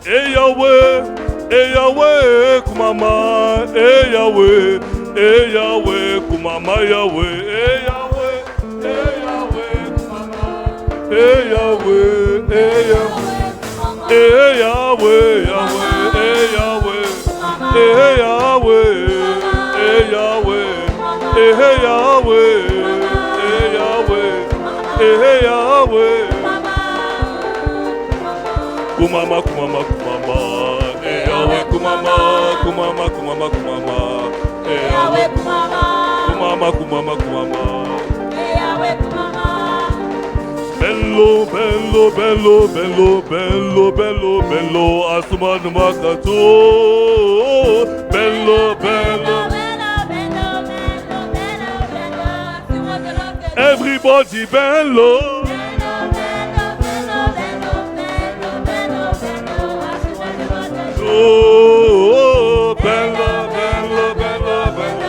Yahweh, Yahweh, kumama, Yahweh, Yahweh, kumama, Yahweh, Yahweh, Yahweh, kumama, Yahweh, Yahweh, Yahweh, Yahweh, Yahweh, Yahweh, Yahweh. Kumama, kumama, kumama, Yahweh, kumama, kumama, kumama, kumama, Yahweh, kumama, kumama, kumama, Yahweh, kumama. Bello, bello, bello, bello, bello, bello, bello, Asumanu Makato, bello, bello. Everybody bello. Oh, bello, bello, bello, bello.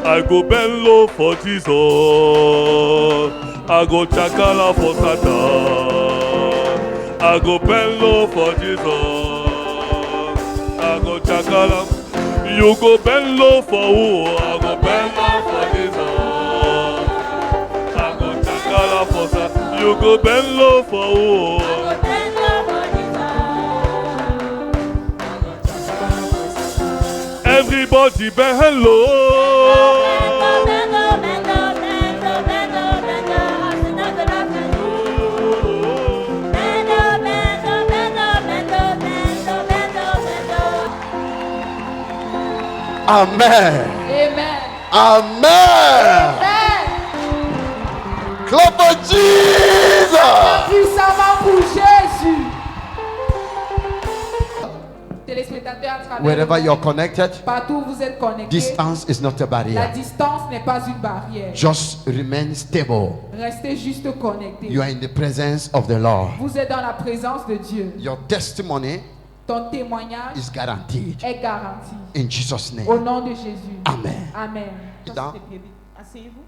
I go bello for Jesus. I go chakala for Satan. I go bello for Jesus. I go chakala. You go bello for who? I go bello for Jesus. I go chakala for Satan. You go bello for who? Everybody bello. Amen. Amen. Amen. Clap for Jesus. Puissamment pour Jésus. Téléspectateurs à travers Wherever you're connected, partout où vous êtes connectés, distance is not a la barrier. distance n'est pas une barrière. Just remain stable. Restez juste connectés. You are in the presence of the Lord. Vous êtes dans la présence de Dieu. Your testimony Ton témoignage is guaranteed. est garanti. In Jesus' name. Au nom de Jésus. Amen. Amen. Dans- Asseyez-vous.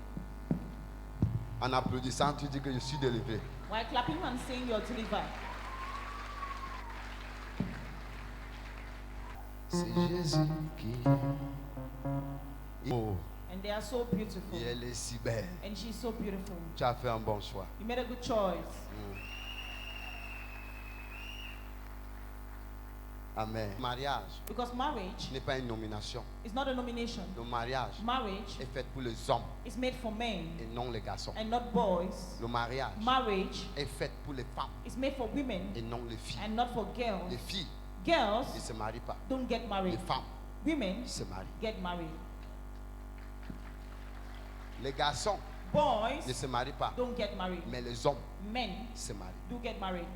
En applaudissant, tu dis que je suis délivré. While clapping and saying you're delivered. C'est Jésus qui. Oh, And they are so beautiful. et elle est si belle. And she's so beautiful. Tu as fait un bon choix. You made a good choice. Amen. Mariage Because marriage n'est pas une nomination. is not a nomination. Le mariage Marriage est fait pour les hommes is made for men et non les garçons. and not boys. Le mariage Marriage est fait pour les femmes is made for women et non les filles. and not for girls. Les filles Girls ne se marient pas. don't get Les married. femmes Women se marient. get married. Les garçons Boys ne se marient pas. don't get married. Mais les hommes Men se marient. do get married.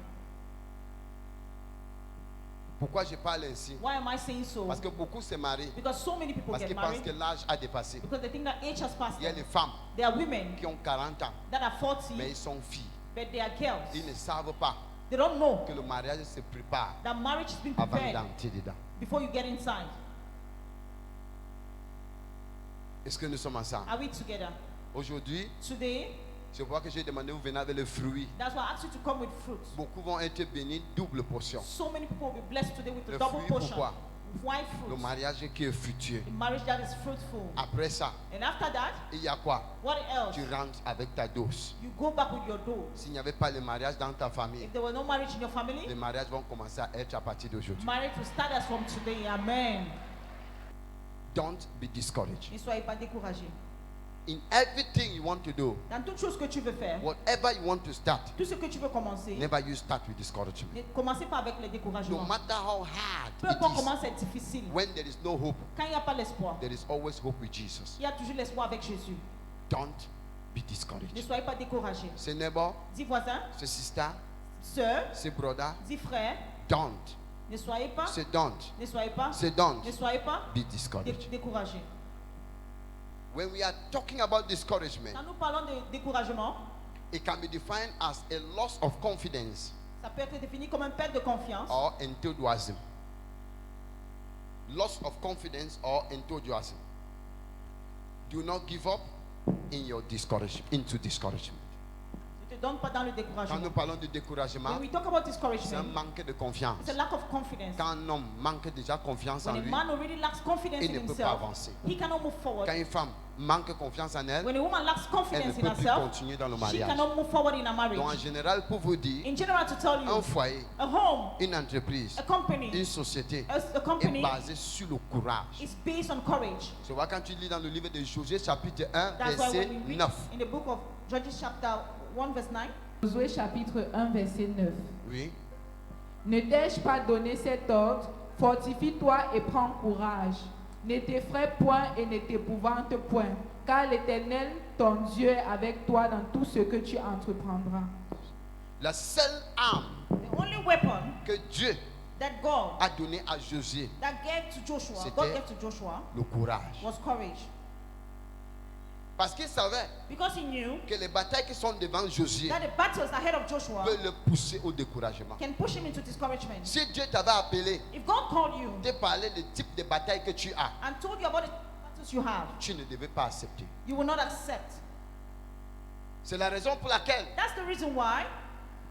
Pourquoi je parle ainsi? Why am I saying so? Parce que beaucoup se marient Because so many people parce get qu'ils pensent married que l'âge a dépassé. because they think that age has passed Il y a them. les femmes There are women qui ont 40 ans, that are 40 mais ils sont filles. but they are girls. Ils ne savent pas They don't know que le mariage se prépare that marriage has been avant prepared d'entrer dedans. before you get inside. Est-ce que nous sommes ensemble? Are we together? Aujourd'hui, Today, je vois que j'ai demandé vous venez avec les fruits. that's why I asked you to come with fruit. Beaucoup vont être bénis double portion. So many people will be blessed today with Le a double fruit, portion. pourquoi? Why Le fruit? mariage qui est futur. A marriage that is fruitful. Après ça, And after that, il y a quoi? what else? Tu rentres avec ta dose. You go back with your dose. S'il n'y avait pas le mariage dans ta famille, If there were no marriage in your family, les mariages vont commencer à être à partir d'aujourd'hui. marriage will start as from today. Amen. Don't be discouraged. Ne soyez pas découragés. In everything you want to do, Dans toute chose que tu veux faire, whatever you want to start, tout ce que tu veux commencer, never you start with discouragement. ne commencez pas avec les No découragements. matter how hard Peu it importe is, comment c'est difficile, when there is no hope, quand il n'y a pas l'espoir, there is always hope with Jesus. il y a toujours l'espoir avec Jésus. Don't be Ne discouraged. soyez pas découragés. Say neighbor, Dis voisin, say sister, sœur, say brother, dis frère, don't. ne soyez pas, Say don't. ne soyez pas, Say don't ne soyez pas be discouraged. découragés. When we are talking about discouragement, Quand nous parlons de découragement, it can be defined as a loss of confidence ça peut être défini comme une perte de confiance or enthusiasm. Loss of confidence or enthusiasm. Do not give up in your discouragement. Into discouragement. Ne te donne pas dans le Quand découragement. nous parlons de découragement, When we talk about c'est un discouragement, manque de confiance. it's a lack of confidence. Quand un homme manque déjà confiance en When a lui, man already lacks confidence il in ne peut pas himself, avancer. he cannot move forward. Quand une femme manque confiance en elle, When a woman lacks elle ne confidence in peut plus herself, continuer dans le she mariage. cannot move forward in a Donc en marriage. général, pour vous dire, In general, to tell un you, foyer, a home, une entreprise, a company, une société a est company basée sur le courage. is based on courage. Tu vois, quand tu lis dans le livre de Josué, chapitre 1, That's why verset when we read 9. in the book of Judges chapter 1 verse 9, Josué chapitre 1, verset 9. Oui. Ne t'ai-je pas donné cet ordre? Fortifie-toi et prends courage. Ne t'effraie point et ne t'épouvante point, car l'Éternel, ton Dieu, est avec toi dans tout ce que tu entreprendras. La seule arme the only weapon que Dieu that God a donnée à Josué, that gave to Joshua, C'était- God gave to Joshua, le courage. was courage. Parce qu'il savait Because he knew que les batailles qui sont devant Josué that the battles ahead of Joshua peuvent le pousser au découragement. can push him into discouragement. Si Dieu t'avait appelé, If God called you te parler du type de bataille que tu as, and told you about the battles you have, tu ne devais pas accepter. you will not accept. C'est la raison pour laquelle That's the reason why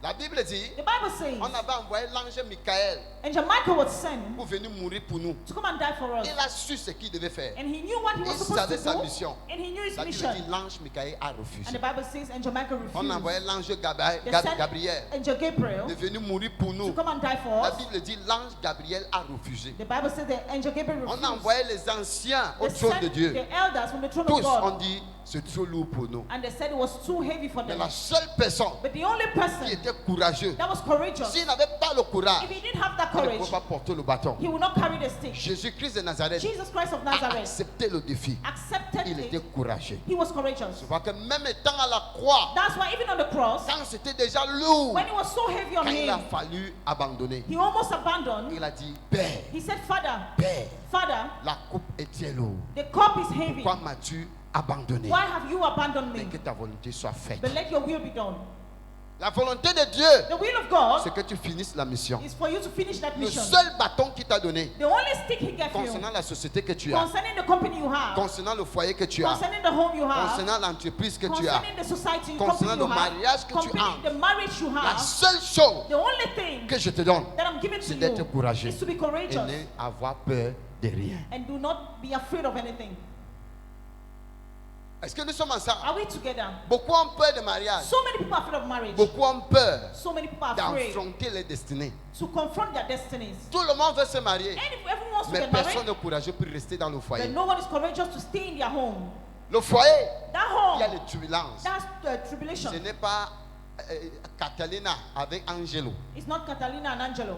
la Bible dit, the Bible says, on avait envoyé l'ange Michael Angel Michael was sent pour venir mourir pour nous. to come and die for us. Il a su ce qu'il devait faire. And he knew what he was Il supposed savait to sa do. mission. And he knew his La Bible mission. dit, l'ange Michael a And refusé. the Bible says Angel Michael On refused. a envoyé l'ange They sent Gabriel Angel Gabriel de venir mourir pour to nous. come and die for La us. Bible dit, l'ange Gabriel a refusé. The Bible says that Angel Gabriel On a refused. envoyé les anciens au They trône de sent Dieu. the elders from the throne Tous of ont God. dit, c'est trop lourd pour nous. And they said it was too heavy for Mais them. la seule personne But the only qui person était courageux, that was courageous, s'il n'avait pas le courage, if he didn't have that il ne courage, pouvait pas porter le bâton. he would not carry the stick. Jésus-Christ de Nazareth Jesus Christ of a Nazareth accepté le défi. accepted Il était it. courageux. He was courageous. Tu vois que même étant à la croix, That's why even on the cross, quand c'était déjà lourd, when it was so heavy on quand il a him, fallu abandonner, he almost abandoned. il a dit, Père, He said, Father, Père, Father, la coupe est très lourde. the cup is heavy. Pourquoi m'as-tu abandonné? Why have you abandoned Mais me? que ta volonté soit faite. But let your will be done. La volonté de Dieu, The will of God c'est que tu finisses la mission. is for you to finish that Le mission. seul bâton qu'il t'a donné, The only stick he gave you, concernant la société que tu as, concerning the company you have, concernant le foyer que tu as, concerning the home you have, concernant l'entreprise que tu as, concerning the society concernant company you le mariage que have, tu concerning as. the marriage you La have, seule chose the only thing que je te donne, that I'm giving to c'est d'être you courageux is to be et courageous ne avoir peur de rien. and do not be afraid of anything. Est-ce que nous sommes ensemble? Are we together? Beaucoup ont peur de mariage. So many people are afraid of marriage. Beaucoup ont peur So many people are afraid d'affronter les destinées. to confront their destinies. Tout le monde veut se marier, And if everyone wants to mais get personne married, n'est courageux pour rester dans le but foyer. no one is courageous to stay in their home. Le foyer, That il y a home, les turbulences. that's the tribulation. Ce n'est pas Catalina avec Angelo. It's not Catalina and Angelo.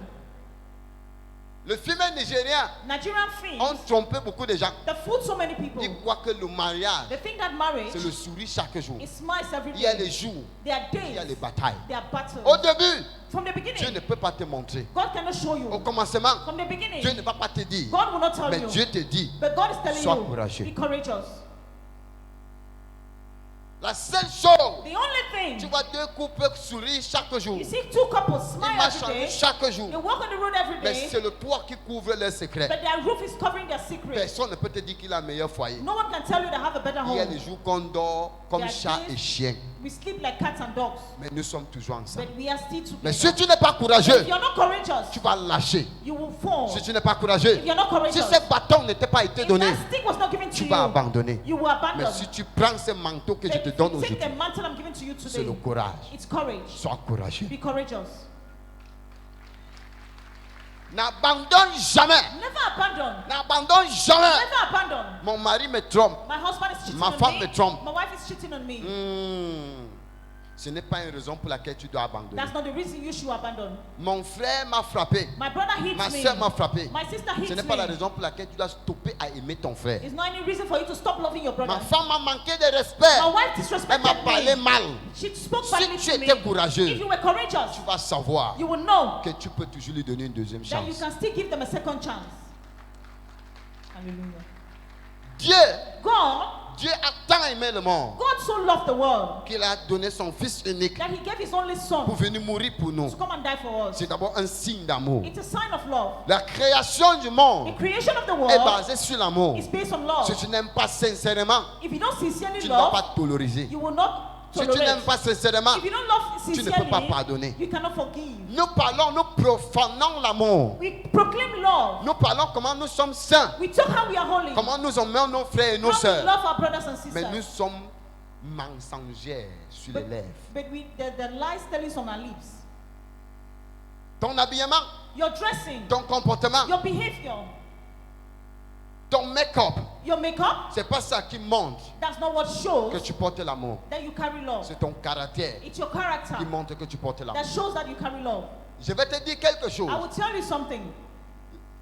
Le film nigérien Nigerian ont films, trompé beaucoup de gens. they fool so many people. Ils croient que le mariage, They think that marriage c'est le sourire chaque jour. is smiles every Il y a les day. jours, There are il y a les days, batailles. there are battles. Au début, From the Dieu ne beginning, peut pas te montrer. God cannot show Au you. commencement, From the beginning, Dieu ne va pas te dire. God will not tell Mais you. Dieu te dit, But God is telling Sois you, courageux. be courageous. la seule chose, The only tu thing, vois deux couples sourire chaque jour. you see two couples Ils smile marchent every en rue day. chaque jour. They walk on the road every Mais day, c'est le toit qui couvre leurs secrets. but their roof is covering their secret. Personne ne peut te dire qu'il a un meilleur foyer. No one can tell you they have a better Il y a home. des jours qu'on dort comme There are chat days- et chien. We sleep like cats and dogs, Mais nous sommes toujours ensemble. but we are still Mais together. si tu n'es pas courageux, If you're not courageous, tu vas lâcher. you will fall. Si tu n'es pas courageux, If you're not si courageous, ce bâton n'était pas été if donné, that stick was not given to tu vas you, abandonner. you will Mais abandon. si tu prends ce manteau que je But te if donne you take aujourd'hui, the mantle I'm giving to you c'est today, le courage. it's courage. Sois courageux. Be courageous. N'abandonne jamais. Never abandon. N'abandonne jamais. Never abandon. Mon mari me trompe. My husband is cheating Ma on femme me. me trompe. My wife is cheating on me. Ce n'est pas une raison pour laquelle tu dois abandonner. That's not the reason you should abandon. Mon frère m'a frappé. My brother hits Ma me. soeur m'a frappé. My sister Ce hits n'est pas la me. raison pour laquelle tu dois stopper à aimer ton frère. It's not any reason for you to stop loving your brother. Ma femme m'a manqué de respect. My wife Elle disrespected m'a parlé me. mal. She spoke Si badly tu to me. étais courageux, If you were courageous, tu vas savoir you will know que tu peux toujours lui donner une deuxième that you chance. can still give them a second chance. Hallelujah. Dieu God, a tant aimé le monde God so loved the world qu'il a donné son fils unique that he gave his only pour son venir mourir pour nous. to come and die for us. C'est d'abord un signe d'amour. It's a sign of love. La création du The monde creation of the est world basée sur l'amour. is based on love. Si tu n'aimes pas sincèrement, If you don't sincerely tu ne vas love, pas tolériser. you will not Si tu n'aimes pas sincèrement, If you don't love tu ne peux pas sincerely, pardonner. you cannot forgive. Nous parlons, nous profanons l'amour. We proclaim love. Nous parlons comment nous sommes saints. We talk how we are holy. Comment nous aimons nos frères et nos How we sœurs. love our brothers and Mais nous sisters. sommes mensongers sur les lèvres. But the lies telling on our lips. Ton habillement, Your dressing, ton comportement, your behavior, ton make-up, your makeup, c'est pas ça qui montre that's not what que shows tu portes l'amour. that you carry love. C'est ton caractère It's your character qui montre que tu portes l'amour. that shows that you carry love. Je vais te dire quelque chose. I will tell you something.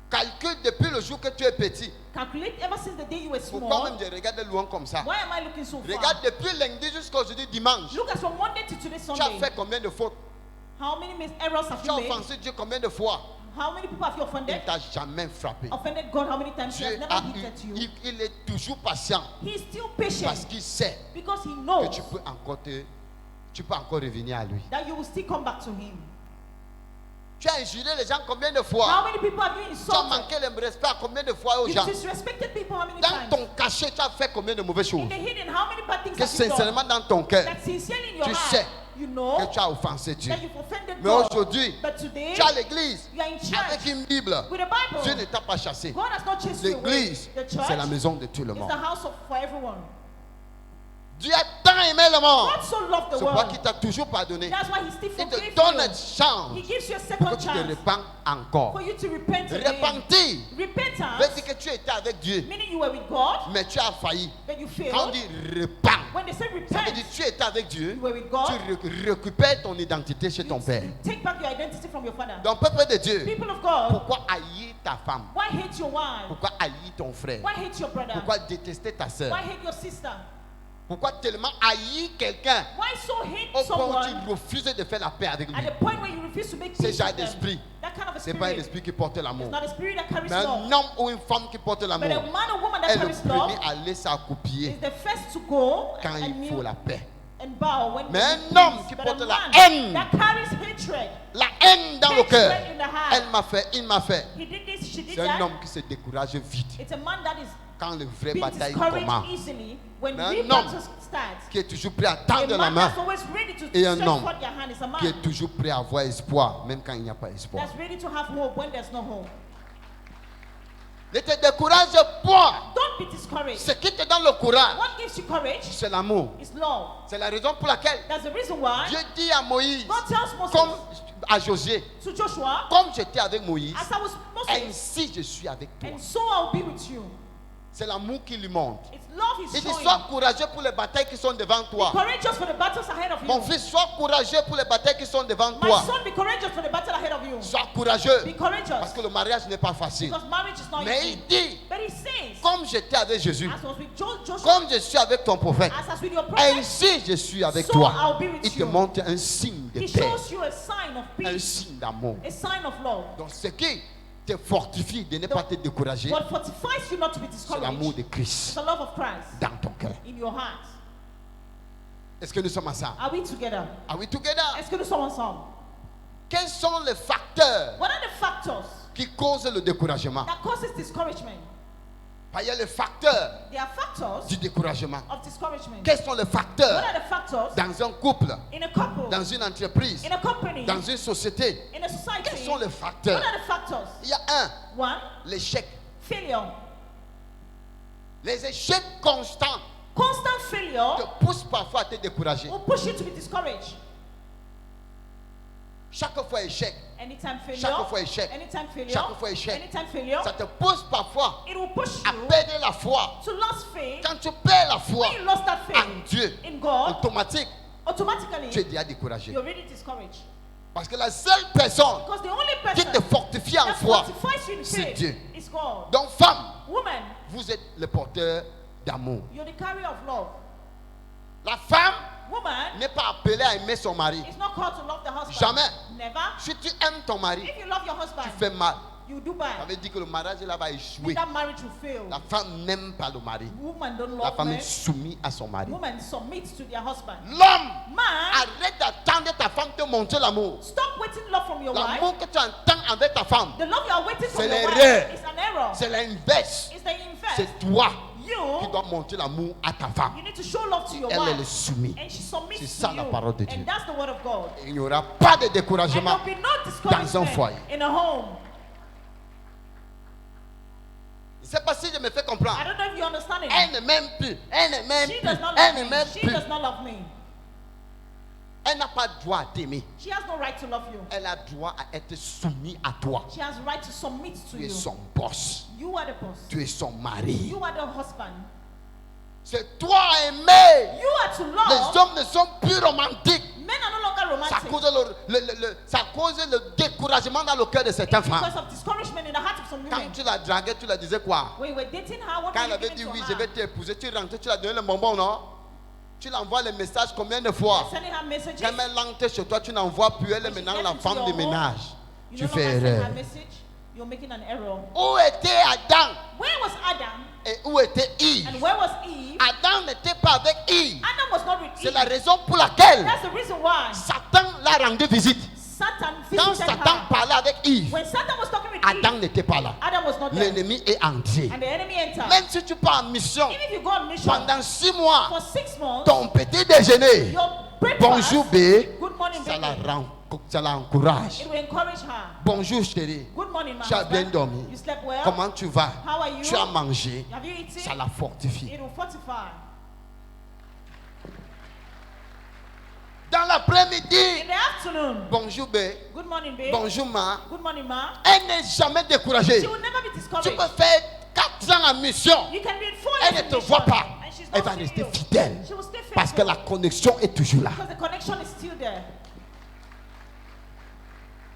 Calcule depuis le jour que tu es petit. Calculate ever since the day you were Pourquoi small. même je regarde loin comme ça? Why am I looking so far? Regarde depuis lundi jusqu'à aujourd'hui dimanche. Look at from Monday to today Tu as Sunday. fait combien de fautes? How many errors have Tu you as made? offensé Dieu combien de fois? How many people have you Il offended? ne t'a jamais frappé. Offended God how many times? He Dieu has never a hit at you. il est toujours patient He is still parce patient qu'il sait because he que knows tu peux encore revenir à lui. that you will still come back to him. Tu as injuré les gens combien de How fois? many people have you Tu as insulted? manqué le respect combien de fois aux You gens? disrespected people how many Dans times? ton cachet, tu as fait combien de mauvaises choses? In the hidden, how many bad things Que have you done? sincèrement dans ton cœur, That sincerely in your tu heart, sais you know que tu as offensé Dieu. that you've offended Mais God. aujourd'hui, But today, tu as l'église you are in avec church une Bible. with a Bible. Dieu ne t'a pas chassé. God has not chased you away. L'église, The church c'est la maison de tout le is monde. the house for everyone. Dieu a tant aimé le monde. God so loved the C'est pourquoi il world. t'a toujours pardonné. That's why he still Il te forgave donne you. une chance He gives you a pour que second tu te chance répands encore. for you to repent again. Repentir veut Repentance, dire que tu étais avec Dieu, meaning you were with God, mais tu as failli. but you Quand on failed. dit repens, When they say ça veut repent, dire que tu étais avec Dieu, you were with God. tu récupères ton identité chez ton Père. Take back your identity from your father. Donc, peuple de Dieu, People of God, pourquoi haïr ta femme? why hate your wife? Pourquoi haïr ton frère? Why hate your brother? Pourquoi détester ta soeur? Why hate your sister? Pourquoi tellement haïr quelqu'un Why so hate au point où someone tu refuses de faire la paix avec lui? at the point where you refuse to make C'est peace genre with them? d'esprit. That kind of a Ce n'est pas un spirit. esprit qui porte l'amour. It's not a spirit that carries Mais un love. homme ou une femme qui porte But l'amour a man or woman that est le carries love premier à aller s'accoupiller is the first to go quand and il faut kneel la paix. and bow when Mais they un need homme peace. qui But porte a la man haine, that carries hatred, la haine dans le cœur, hatred in the heart. elle m'a fait, il m'a fait. He did this, she did C'est un that. homme qui se décourage vite It's a man that is quand le vrai being bataille discouraged commence. easily when Mais un real homme battles start. Qui est toujours prêt à A tendre la man main that's always ready to et un stretch homme forth their hand is a man qui est toujours prêt à avoir espoir, même quand il n'y a pas espoir. that's ready to have hope when there's no hope. Ne te décourage pas. Don't be discouraged. Ce qui te donne le courage, What gives you courage c'est l'amour. is love. C'est la raison pour laquelle That's the reason why Dieu dit à Moïse, God tells Moses comme à Josué, to Joshua, comme j'étais avec Moïse, as I was Moses, ainsi je suis avec toi. and so I'll be with you. C'est l'amour qui lui montre. It's love Il he's dit, showing. sois courageux pour les batailles qui sont devant toi. Courageous for the battles ahead of you. Mon fils, sois courageux pour les batailles qui sont devant My toi. son, be courageous for the battle ahead of you. Sois courageux. Be courageous. Parce que le mariage n'est pas facile. Because marriage is not Mais easy. il dit, But he says, comme j'étais avec Jésus, as was with Joshua, comme je suis avec ton prophète, as was with your prophet, ainsi je suis avec so toi. I'll be with Il te you. montre un signe de He paix, shows you a sign of un peace, signe d'amour. a sign of love. Donc ce qui te fortifie de ne pas te décourager, What fortifies you not to be c'est l'amour discouraged de is Christ the love of Christ dans ton cœur. in your heart. Est-ce que nous sommes ensemble? Are we together? Are we together? Est-ce que nous sommes ensemble? Quels sont les facteurs What are the factors qui causent le découragement? that causes discouragement? Il y a les facteurs There are factors du découragement. of discouragement. Quels sont les What facteurs are the factors dans un couple, in a couple, dans une entreprise, in a company, dans une société? in a society? Quels sont les What facteurs? are the factors? Il y a un, One, l'échec. failure. Les échecs constants Constant failure te poussent parfois à te décourager. will push you to be discouraged. Chaque fois échec, Anytime failure. Chaque fois échec. Anytime failure. Chaque fois échec. Anytime failure. ça te pousse parfois It will push à you perdre la foi. to lose faith. Quand tu perds la foi When you lost that en faith Dieu, in God, automatique, tu es automatically déjà découragé. you're really discouraged. Parce que la seule personne Because the only qui person te fortifie en that foi, fortifies you in c'est faith Dieu. is God. donc femme, Woman, vous êtes le porteur d'amour. you're the carrier of love. La femme Woman n'est pas appelée à aimer son mari. is not called to love the husband. Jamais. Never. Si tu aimes ton mari, If you love your tu husband, fais mal. you do Ça bad. veut dire que le mariage là va échouer. That marriage will fail. La femme n'aime pas le mari. Woman don't La love femme men. est soumise à son mari. Woman submits to their husband. L'homme, Man, arrête d'attendre ta femme te montrer l'amour. stop waiting love from your wife. L'amour que tu entends avec ta femme, The love you are waiting from C'est your l'erreur. wife is an error. c'est l'inverse. It's the inverse. C'est toi qui doit montrer l'amour à ta femme. You need to show love to your Elle, elle est wife. soumise. And she submits C'est to ça la you. parole de Dieu. And that's the word of God. Il n'y aura pas de And découragement there'll be no dans un discouragement foyer. in a home. Je ne sais pas si je me fais I comprendre. don't know if you understand it. Elle ne m'aime plus. Elle ne m'aime She plus. does not Elle love ne me. m'aime She plus. does not love me. Elle n'a pas droit à t'aimer. She has no right to love you. Elle a droit à être soumise à toi. She has right to submit to Tu es you. son boss. You are the boss. Tu es son mari. You are the husband. C'est toi à aimer. You are to Les love. hommes ne sont plus romantiques. Men are no longer Ça romantic. cause ça cause le découragement dans le cœur de certaines femmes. Because of discouragement in the heart of some Quand women. tu la draguais, tu la disais quoi? When you were dating her, what Quand elle were you avait giving dit to oui, her? je vais t'épouser, tu rentrais, tu l'as donné le bonbon, non? Tu l'envoies les messages combien de fois? Sending her messages. Quand elle rentre chez toi, tu n'envoies plus. Elle est When she maintenant gets la into femme your de home, ménage. You Tu no fais longer send her erreur. message. You're making an error. Où était Adam Where was Adam? et où était Yves? And where was Eve? Adam n'était pas avec Yves. Adam was not with C'est Eve. la raison pour laquelle That's the reason why Satan l'a rendu visite. Satan Quand visited Satan her. parlait avec Yves, When Satan was talking with Adam Eve, n'était pas là. Adam was not there. L'ennemi est entré. And the enemy entered. Même si tu pars en mission Even if you go on mission pendant 6 mois, for 6 months, ton petit déjeuner, your breakfast, bonjour B, good morning, ça la, baby, ça la encourage. it will encourage her. Bonjour chérie, Good morning, my tu as bien husband. dormi. You slept well? Comment tu vas? How are you? Tu as mangé. Have you eaten? Ça la fortifie. It will fortify. Dans l'après-midi, In the afternoon, bonjour B, good morning, babe. bonjour ma. Good morning, ma. Elle n'est jamais découragée. She will never be Tu discouraged. peux faire 4 ans en mission. You can be in 4 Elle years ne in te mission, voit pas. and she's Elle not va seeing rester you. fidèle. She will stay faithful. Parce que la connexion est toujours là. Because the connection is still there.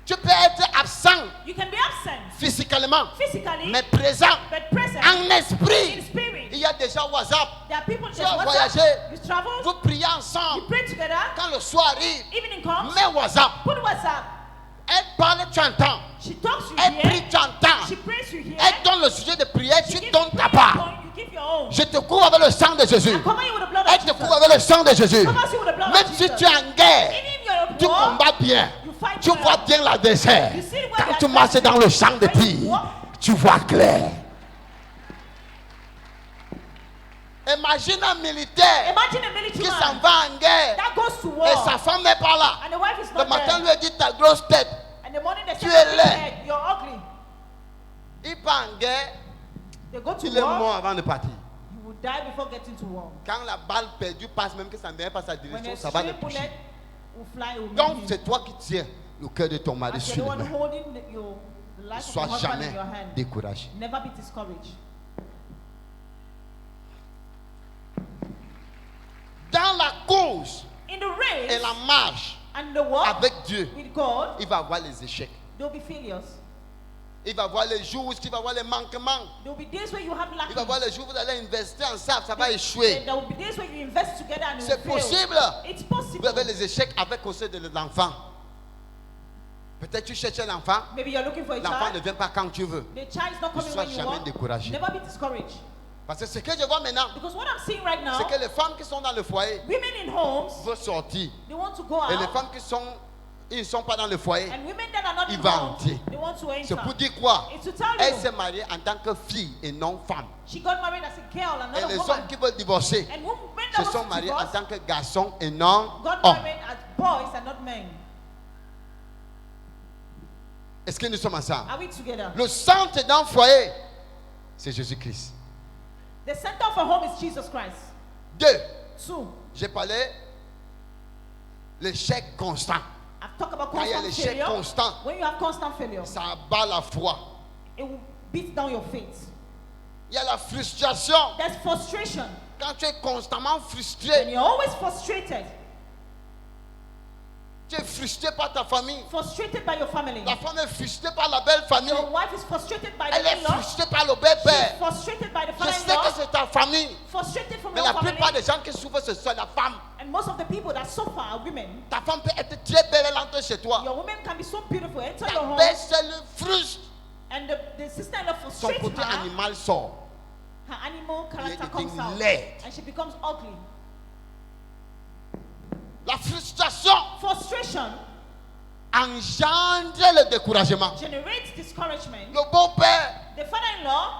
Tu peux être absent You can be absent physiquement, physically, mais présent but present en in esprit. spirit. Il y a déjà WhatsApp. There are people Tu that as WhatsApp, voyagé. you travel, Vous priez you ensemble. pray together, Quand le soir arrive, evening comes, mets WhatsApp. put WhatsApp. Elle parle, tu entends. She talks, you Elle hear. prie, tu entends. She prays, you hear. Elle donne le sujet de prière, She tu gives donnes ta prayer part. point, you give your own. Je te couvre avec le sang de Jésus. I cover you with the blood Elle of te Jesus. couvre avec le sang de Jésus. Covers you with the blood Même of si Jesus. tu es en guerre, Even if you're tu at war, combats bien. you fight Tu well. vois bien l'adversaire. You see where Quand the tu marches adversary dans le champ de is. When you tir, walk, tu vois clair. Imagine un militaire imagine a military qui man s'en va en guerre that goes to war, et sa femme n'est pas là. and the wife is Le not matin, there. lui dit ta grosse tête. And the morning they Tu say, es laid. "Hey, you're ugly." Il part en guerre, They go to il est war, mort avant de partir. you will die before getting to war. Quand la balle perdue passe, même que ça ne vient pas sa When direction, a ça va le stray toucher. bullet will fly, it will Donc meet c'est him. toi qui tiens le cœur de ton mari As you're sur the les one mains. holding the life of your Sois husband jamais in your hand. découragé. Never be discouraged. Dans la course In the race et la marche and the walk avec Dieu, with God, il va avoir les échecs. there will be failures. Il va voir les jours où il va avoir les manquements. There will be days where you have Il va voir lack. les jours où vous allez investir ensemble, ça va échouer. There will be days where you invest together and it C'est will fail. possible. It's Vous possible. avez les échecs avec aussi de l'enfant. Peut-être tu cherches un enfant, Maybe you're looking for a l'enfant ne child. vient pas quand tu veux. The child is not coming sois when you jamais want. découragé. Never be discouraged. Parce que ce que je vois maintenant, Because what I'm seeing right now, c'est que les femmes qui sont dans le foyer women in homes, veulent sortir. they want to go Et les out. femmes ils ne sont pas dans le foyer. And women that are not Il in va homes, entrer. they want to C'est pour enter. dire quoi? It's to tell Elle you, s'est mariée en tant que fille et non femme. she got married as a girl and Et not a les woman. hommes qui veulent divorcer And women se that sont want to mariés en divorce tant que garçons et non got hommes. married as boys and not men. Est-ce que nous sommes ensemble? Are we together? Le centre d'un foyer, c'est Jésus-Christ. The center of a home is Jesus Christ. 2. 2, J'ai parlé l'échec constant. I've talked about Quand il y a constant l'échec failure. constant, When you have constant failure, ça abat la foi. it will beat down your faith. Il y a la frustration. There's frustration. Quand tu es constamment When frustré, you're always frustrated, tu es frustré par ta famille. frustrated by your family. La femme est frustrée par la belle famille. Your wife is frustrated by Elle the est in-law. frustrée par le bel She's père. frustrated by the Je sais que father-in-law. c'est ta famille. Frustrated from Mais your la plupart family. des gens qui souffrent, c'est la femme. And most of the people that suffer are women. Ta femme peut être très belle, elle entre chez toi. Your woman can be so beautiful. Enter your Ta home, belle-sœur frustre. and the sister-in-law Son frustrates côté her. animal sort. Her animal character devient comes out, laide. and she becomes ugly. La frustration Frustration engendre le découragement. generates discouragement. Le beau-père The father-in-law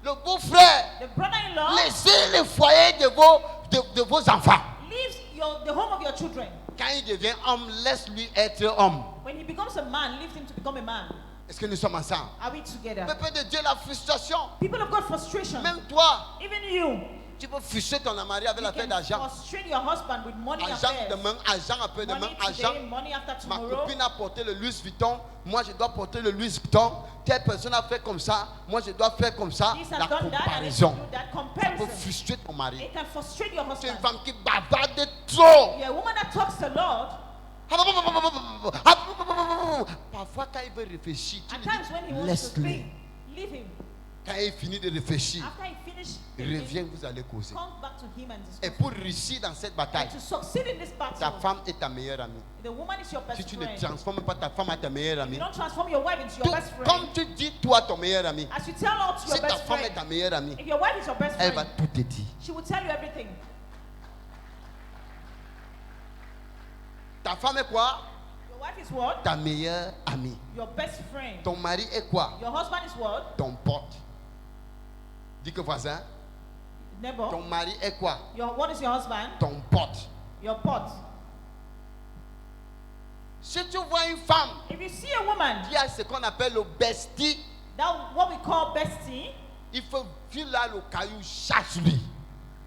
le beau-frère, the brother-in-law laissez le foyer de vos enfants. leaves the home of your children. Quand il devient homme, laisse-lui être homme. When he becomes a man, leave him to become a man. Est-ce que nous sommes ensemble? Are we together? Peuple de Dieu, la frustration. People have got frustration. Même toi, Even you. tu peux frustrer ton mari avec You l'affaire can d'argent. frustrate your husband with money Argent affairs. demain, argent après-demain, Money argent. today, money after Ma tomorrow. copine a porté le Louis Vuitton, moi je dois porter le Louis Vuitton. Telle personne a fait comme ça, moi je dois faire comme ça. This La has done that and this comparaison. do that. Ça peut Comparison. frustrer ton mari. It can frustrate your Tu es une husband. femme qui bavarde trop. You're a woman that talks a lot. Parfois quand il veut réfléchir, tu At lui times when he dis, wants to laisse-le. speak, leave him. Quand il finit de réfléchir, After he finishes, reviens, vous allez causer. come back to him and Et discuss. pour réussir dans cette bataille, And to succeed in this ta battle, femme est ta meilleure amie. the woman is your Si best tu ne friend. transformes pas ta femme à ta meilleure You amie, don't transform your wife into your best friend. comme tu dis toi ton meilleur ami, As you tell her to si your ta best femme est friend, ta meilleure amie, if your wife is your best elle va friend, tout te dire. she will tell you everything. Ta femme est quoi? Your wife is what? Ta meilleure amie. Your best friend. Ton mari est quoi? Your husband is what? Ton pote. Dis que voisin. Neighbor. Ton mari est quoi? What is your husband? Ton pote. Your pot. Si tu vois une femme If you see a woman, qui a ce qu'on appelle le bestie, that what we call bestie, il faut filer là le caillou, chasse-lui.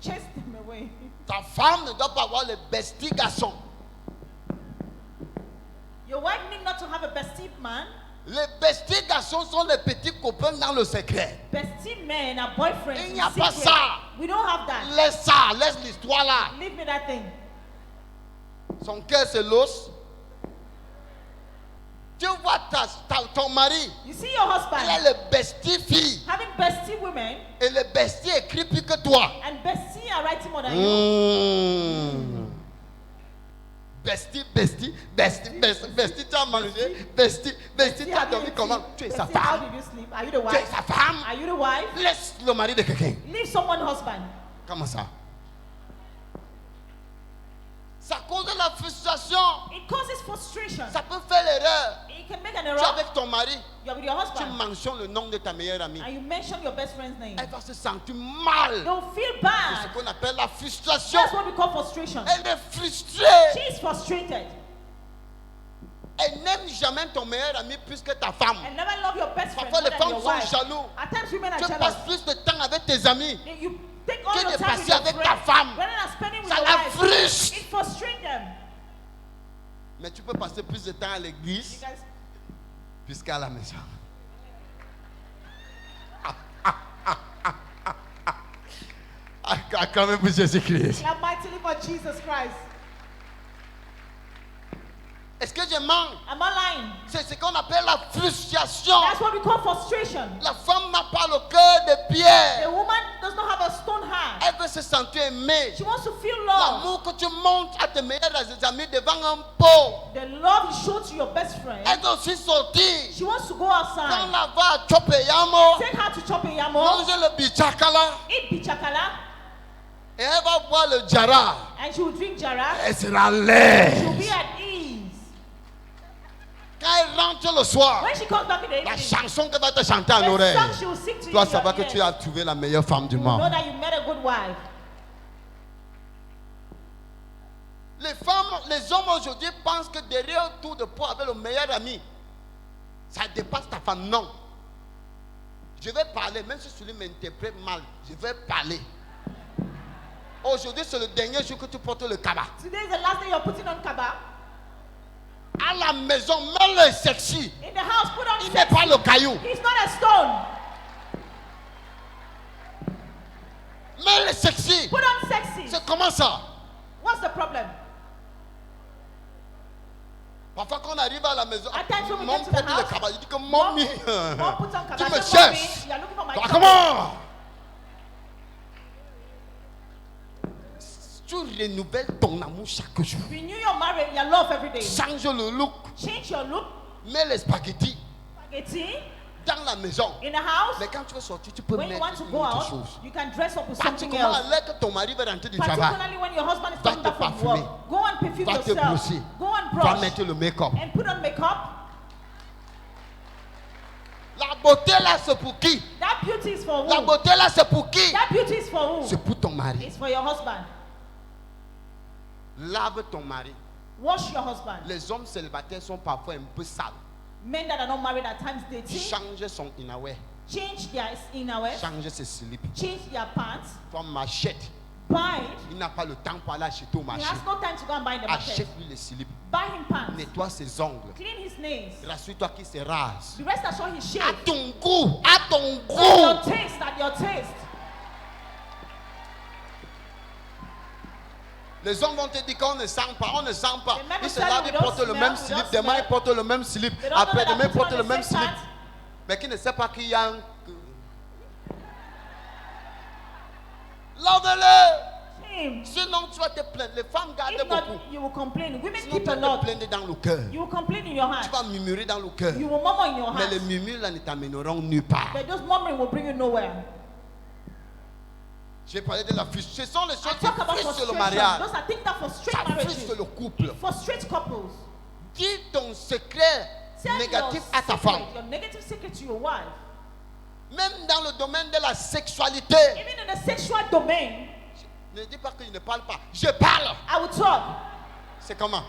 chase them away. Ta femme ne doit pas avoir le bestie garçon. Your wife need not to have a bestie man. Les besties garçons sont les petits copains dans le secret. Bestie men are boyfriends. Il in n'y a pas secret. ça. We don't have that. Laisse ça, laisse l'histoire là. Leave me that thing. Son cœur c'est l'os. Tu vois ton mari, You see your il a husband le bestie fille. having bestie women, Et le bestie écrit plus que toi. and bestie are writing more than you. Bestie, tu as mangé. Bestie, tu as how dormi did you comment? sleep? Tu es sa Bestie, how femme. did you sleep? Are you the Tu es wife? sa femme. Are you the wife? Laisse le mari de quelqu'un. Leave someone husband. Comment ça? Ça cause de la frustration. It causes frustration. Ça peut faire l'erreur. You can make an Tu es error. avec ton mari, You're with your tu husband, mentionnes le nom de ta meilleure amie. and you mention your best friend's name. Elle va se sentir mal. Don't feel C'est bad. ce qu'on appelle la frustration. That's what we call frustration. Elle est frustrée. She is frustrated Elle n'aime jamais ton meilleur ami plus que ta femme. and never love your best friend Parfois, more les than femmes your sont wife. jaloux. At times, women are Tu jealous. passes plus de temps avec tes amis. You take all Que your de time with passer your avec ta friend femme. rather than spending with Ça your la wife. frustre. It frustrates them. Mais tu peux passer plus de temps à You l'église guys, puisqu'à la maison. Quand même pour Jésus-Christ. clap mightily for Jesus Christ. Est-ce que je mens? Am I lying? C'est ce qu'on appelle la frustration. That's what we call frustration. La femme n'a pas le cœur de pierre. The woman does not have a stone heart. Elle veut se sentir aimée. She wants to feel love. L'amour que tu montres à tes meilleurs amis devant un pot. The love you show to your best friend. Elle veut aussi sortir. She wants to go Quand outside. la va à Chopeyamo, Take her to Chopeyamo. manger le bichakala, Eat bichakala. et elle va boire le jara. And she will drink jara. Elle sera She will laide. be at ease. Quand elle rentre le soir, When she comes back in the la evening, chanson qu'elle va te chanter en the oreille, song she will sing to tu you dois in savoir que your tu ears. as trouvé la meilleure femme du You know monde. that you met a good wife. Les femmes, les hommes aujourd'hui pensent que derrière un tour de peau avec le meilleur ami, ça dépasse ta femme. Non. Je vais parler, même si celui m'interprète mal, je vais parler. Aujourd'hui, c'est le dernier jour que tu portes le cabas. Today is the last day you're putting on kaba. À la maison, mets-le sexy. In the house, put on Il n'est pas sexy. le caillou. He's not a stone. Mets-le sexy. Put on sexy. C'est comment ça? What's the problem? Parfois, quand on arrive à la maison, At times when we mon get to porte the le house, cabas. Il dit que mommy, Mom puts on tu kaba. me Say, "Mommy, cherches. you're looking for my Toi, trouble." comment? Tu renouvelles ton amour chaque jour. Renew your marriage, your love every day. Change le look. Change your look. Mets les spaghettis Spaghetti dans la maison. in the house. Mais quand tu veux sortir, tu peux When you mettre want to une go autre out, chose. you can dress up with something Particulièrement else. alors que ton mari va rentrer du travail. Particularly when your husband is Va coming te back from parfumer. work. Go and perfume Va te yourself. brosser. Go and Va brush mettre le make-up. and put on makeup. La beauté là, c'est pour qui? That beauty is for La who? beauté là, c'est pour qui? That beauty is for who? C'est pour ton mari. It's for your husband. Lave ton mari. Wash your husband. Les hommes célibataires sont parfois un peu sales. Men that are not married at times dating, Change son innerwear. change their innerwear, Change ses slips. change their pants, Ton machette. buy it. Il n'a pas le temps pour aller acheter au He marché. has no time to go and buy in the market. Achète-lui les slips. Buy him pants. Nettoie ses ongles. Clean his nails. Rassure-toi qu'il se rase. The rest assured he À shaved. ton goût. À ton At your goût. taste, at your taste. Les hommes vont te dire qu'on ne sent pas, on ne sent pas. They never Ils se tell you lavent, we ils don't portent le smell, même we slip. don't Demain, smell. ils portent le même slip. They don't know Après, that demain, ils I put portent on le the même same slip. pants. Mais qui ne sait pas qu'il y a un. Lave-le. Him. Sinon, tu vas te plaindre. Les femmes gardent If not, beaucoup. you will complain. Women Sinon, keep tu a vas lot. te plaindre dans le cœur. You will complain in your Tu heart. vas murmurer dans le cœur. You will murmur in your Mais les heart. murmures là ne t'amèneront nulle part. But those murmuring will bring you nowhere. J'ai parlé de la frustration. Ce sont les I choses qui talk about frustrent le frustration. mariage. Those are things that frustrate Ça frustre marriages. le couple. Frustrate couples. Dis ton secret Tell négatif your à ta secret, femme. your negative secret to your wife. Même dans le domaine de la sexualité. Even in the sexual domain, Ne dis pas que je ne parle pas. Je parle. I will talk. C'est comment?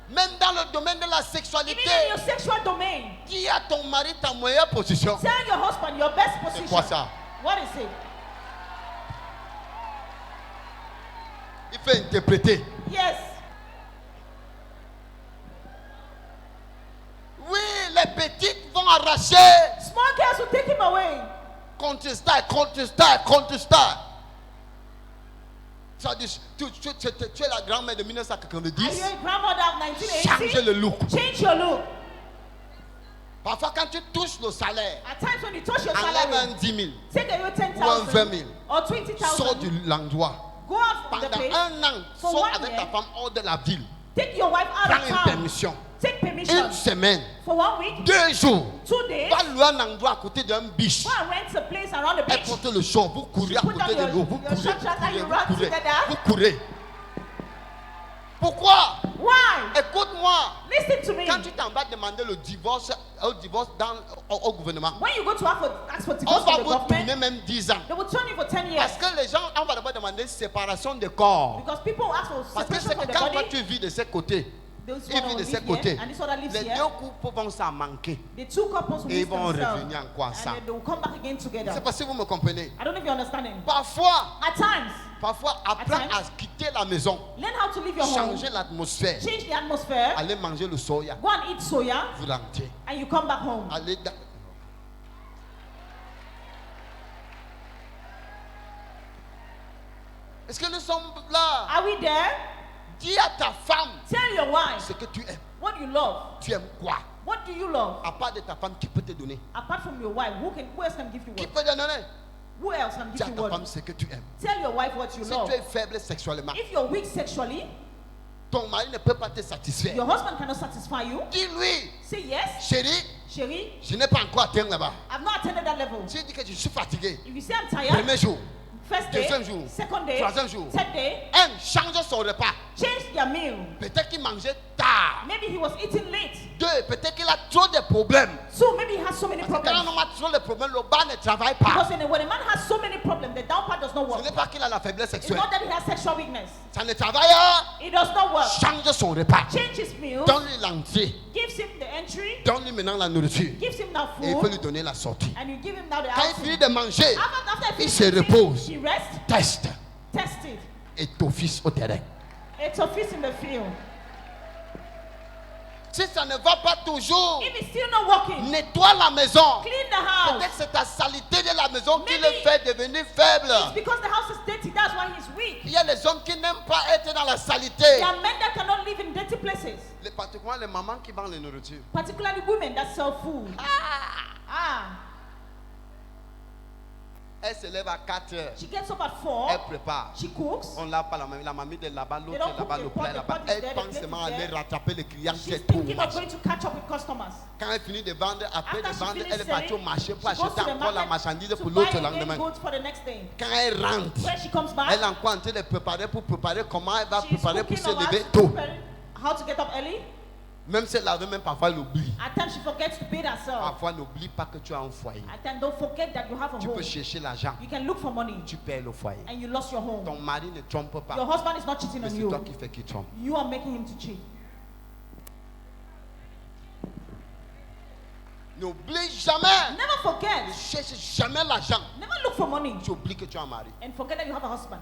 Même dans le domaine de la Even sexualité. in your sexual domain, Dis à ton mari ta meilleure position. tell your husband your best C'est position. quoi ça? What is it? Il fait interpréter. Yes. Oui, les petites vont arracher. Small girls will take him away. Contre-style, contre-style, contre-style. Ça dit, tu es la grand-mère de Are you 1990. a grandmother of Change 1980? le look. Change your look. Parfois, quand tu touches le salaire, At times when you touch your enlève salary, un 10 000. take away Ou un 20 10,000 000. or Sors 20,000. de l'endroit. Go out from the Pendant place. un an, For sors 1 avec year. ta femme hors de la ville. Take your wife out Prends of une town. permission. Take permission Une semaine, for 1 week, 2 jours. 2 days. Va louer un endroit à côté d'un biche. Go and rent a place around the Elle beach. porte le short, vous courez à Put côté down de your- l'eau, vous your courez, short trousers, vous you courez, run vous courez, together. vous courez. Pourquoi? Why? Écoute-moi. Listen to me. Quand tu t'en vas demander le divorce, au gouvernement, When you go to ask for on divorce va from the vous tourner government, même 10 ans. they will turn you for 10 years. Parce que les gens, on va d'abord demander séparation de corps. Because people ask for Parce que separation c'est from que the quand toi body. tu vis de ce côté, This il one vit will de ce live côté, here, and this other lives les here. deux couples vont s'en manquer. The two couples will Et ils miss vont themselves. revenir encore And ensemble. then they will come back again Je ne together. sais pas si vous me comprenez. I don't know if you're understanding. Parfois, At times, apprends times, à quitter la maison, learn how to leave your home. changer l'atmosphère, Change the atmosphere. aller manger le soya, Go and eat soya, vous rentrez. and you come back home. Allez dans... Est-ce que nous sommes là? Are we there? Dis à ta femme Tell your wife ce que tu aimes. what you love. Tu aimes quoi? What do you love? À part de ta femme, qui peut te donner? Apart from your wife, who else can give you Qui what? peut te donner? Who else can Dis give à you ta what? femme ce que tu aimes. Tell your wife what you Si love. tu es faible sexuellement, If you're weak sexually, ton mari ne peut pas te satisfaire. your husband cannot satisfy you. Dis-lui, Say yes, chérie, Chérie, je n'ai pas encore atteint là-bas. I've not attended that level. Si tu dis que je suis fatigué, If you say I'm tired, premier jour, first day, deuxième jour, second day, troisième jour. third day, change son repas. change their meal. Peut-être qu'il mangeait tard. Maybe he was eating late. 2, peut-être qu'il a trop de problèmes. So maybe he has so many Parce que quand problems. on a trop de problèmes, le bas ne travaille pas. Because when a man has so many problems, the down part does not Ce work. n'est pas qu'il a la faiblesse It's sexuelle. not that he has sexual weakness. Ça ne travaille pas. It does not work. Change son repas. Change his meal, Donne-lui l'entrée. gives him the entry, Donne-lui maintenant la nourriture. gives him now Et il peut lui food, donner la sortie. and you give him now the Quand il outing. finit de manger, After il he se finishes repose. eating, he rests, teste test it. et t'office au terrain. It's a feast in the field. Si ça ne va pas toujours, If it's still not working, nettoie la maison. clean the house. Peut-être c'est ta salité de la maison qui Maybe le fait devenir faible. It's because the house is dirty, that's why he's weak. Il y a les hommes qui n'aiment pas être dans la salité. There are men that cannot live in dirty places, Particulièrement les mamans qui vendent la nourriture. particularly women that sell food. Elle se lève à 4 heures. She gets up at Elle 4, prépare. she cooks, On l'a pas la mamie de là-bas, They l'autre don't là-bas, cook le the pot, plat the là-bas. pot is Elle there, the pense plate seulement is aller there. rattraper les clients qui she's est trop thinking of match. going to catch up with customers. Quand elle finit de vendre, après de After she vendre, finishes elle est partie au selling, marché pour she goes acheter to the encore la market marchandise to pour buy l'autre again lendemain. goods for the next day. Quand elle rentre, When she comes back, elle est encore en train de préparer pour préparer comment elle va she's préparer pour cooking se or lever how to tôt. prepare how to get up early. Même si elle l'avait, même parfois elle oublie. At times she forgets to bathe herself. Parfois n'oublie pas que tu as un foyer. At times don't forget that you have a Tu home. peux chercher l'argent. You can look for money Tu perds le foyer. and you lost your home. Ton mari ne trompe pas. Your husband is not cheating Mais on c'est you. toi qui fais qu'il trompe. You are making him to cheat. N'oublie jamais. Never Ne forget. cherche jamais l'argent. Never look for money Tu oublies que tu as un mari. and forget that you have a husband.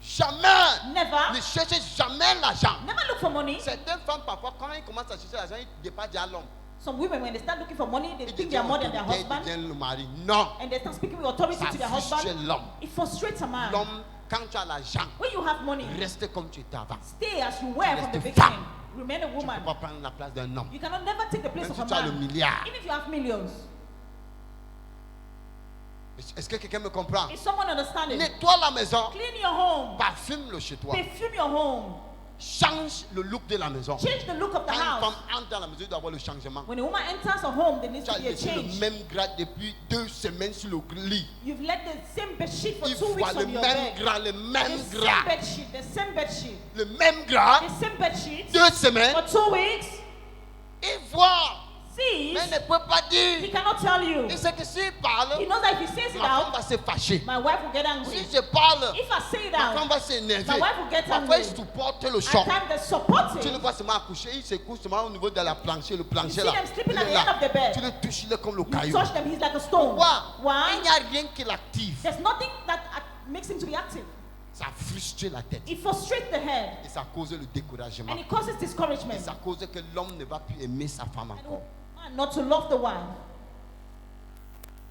Jamais. Never. Ne cherche jamais l'argent. Never look for money. Certaines femmes, parfois, quand elles commencent à chercher l'argent, ils dépassent déjà l'homme. Some women, when they start looking for money, they Ils think they are more than their deviennent husband, le mari. Non. and they start speaking with authority Ça to their frustre husband. l'homme. It frustrates a man. L'homme, quand tu as l'argent, When you have money, reste comme tu étais avant. stay as you were from the Reste beginning. femme. Remain a Tu ne woman. peux pas prendre la place d'un homme. You cannot never take the place Même of si a tu as le man. milliard. Even if you have millions. Est-ce que quelqu'un me comprend? Is someone understanding? Nettoie la maison. Clean your home. Parfume-le chez toi. Perfume your home. Change le look de la maison. Change the look of the Quand une house. femme entre dans la maison, il doit avoir le changement. When a woman enters a home, there needs Tu as to be a laissé le change. même drap depuis 2 semaines sur le lit. You've let the same bed sheet for Il 2 voit weeks le on your même bed. drap, le The même same drap. bed sheet, the same bed sheet, Le même drap, the same bed sheet 2 semaines. for 2 weeks. Il voit, Sees, mais ne peut pas he dire. cannot tell you. Il sait que s'il parle, He knows that if he says it ma femme out, va se fâcher. my wife will get angry. Si je parle, If I say it ma femme out, va s'énerver. my wife will get Parfois, angry. il supporte le At choc. times they support Tu le it. vois seulement accoucher, il se couche seulement au niveau de la plancher, le plancher You là. see them sleeping Il at est the là. end of the bed. Tu le touches, il est comme le You caillou. touch them, he's like a stone. Pourquoi? Il Why? n'y a rien qui l'active. There's nothing that makes him to be active. Ça frustre la tête. It frustrates the head Et ça cause le découragement. and it causes Et discouragement. ça cause que l'homme ne va plus aimer sa femme encore. And not to love the wife.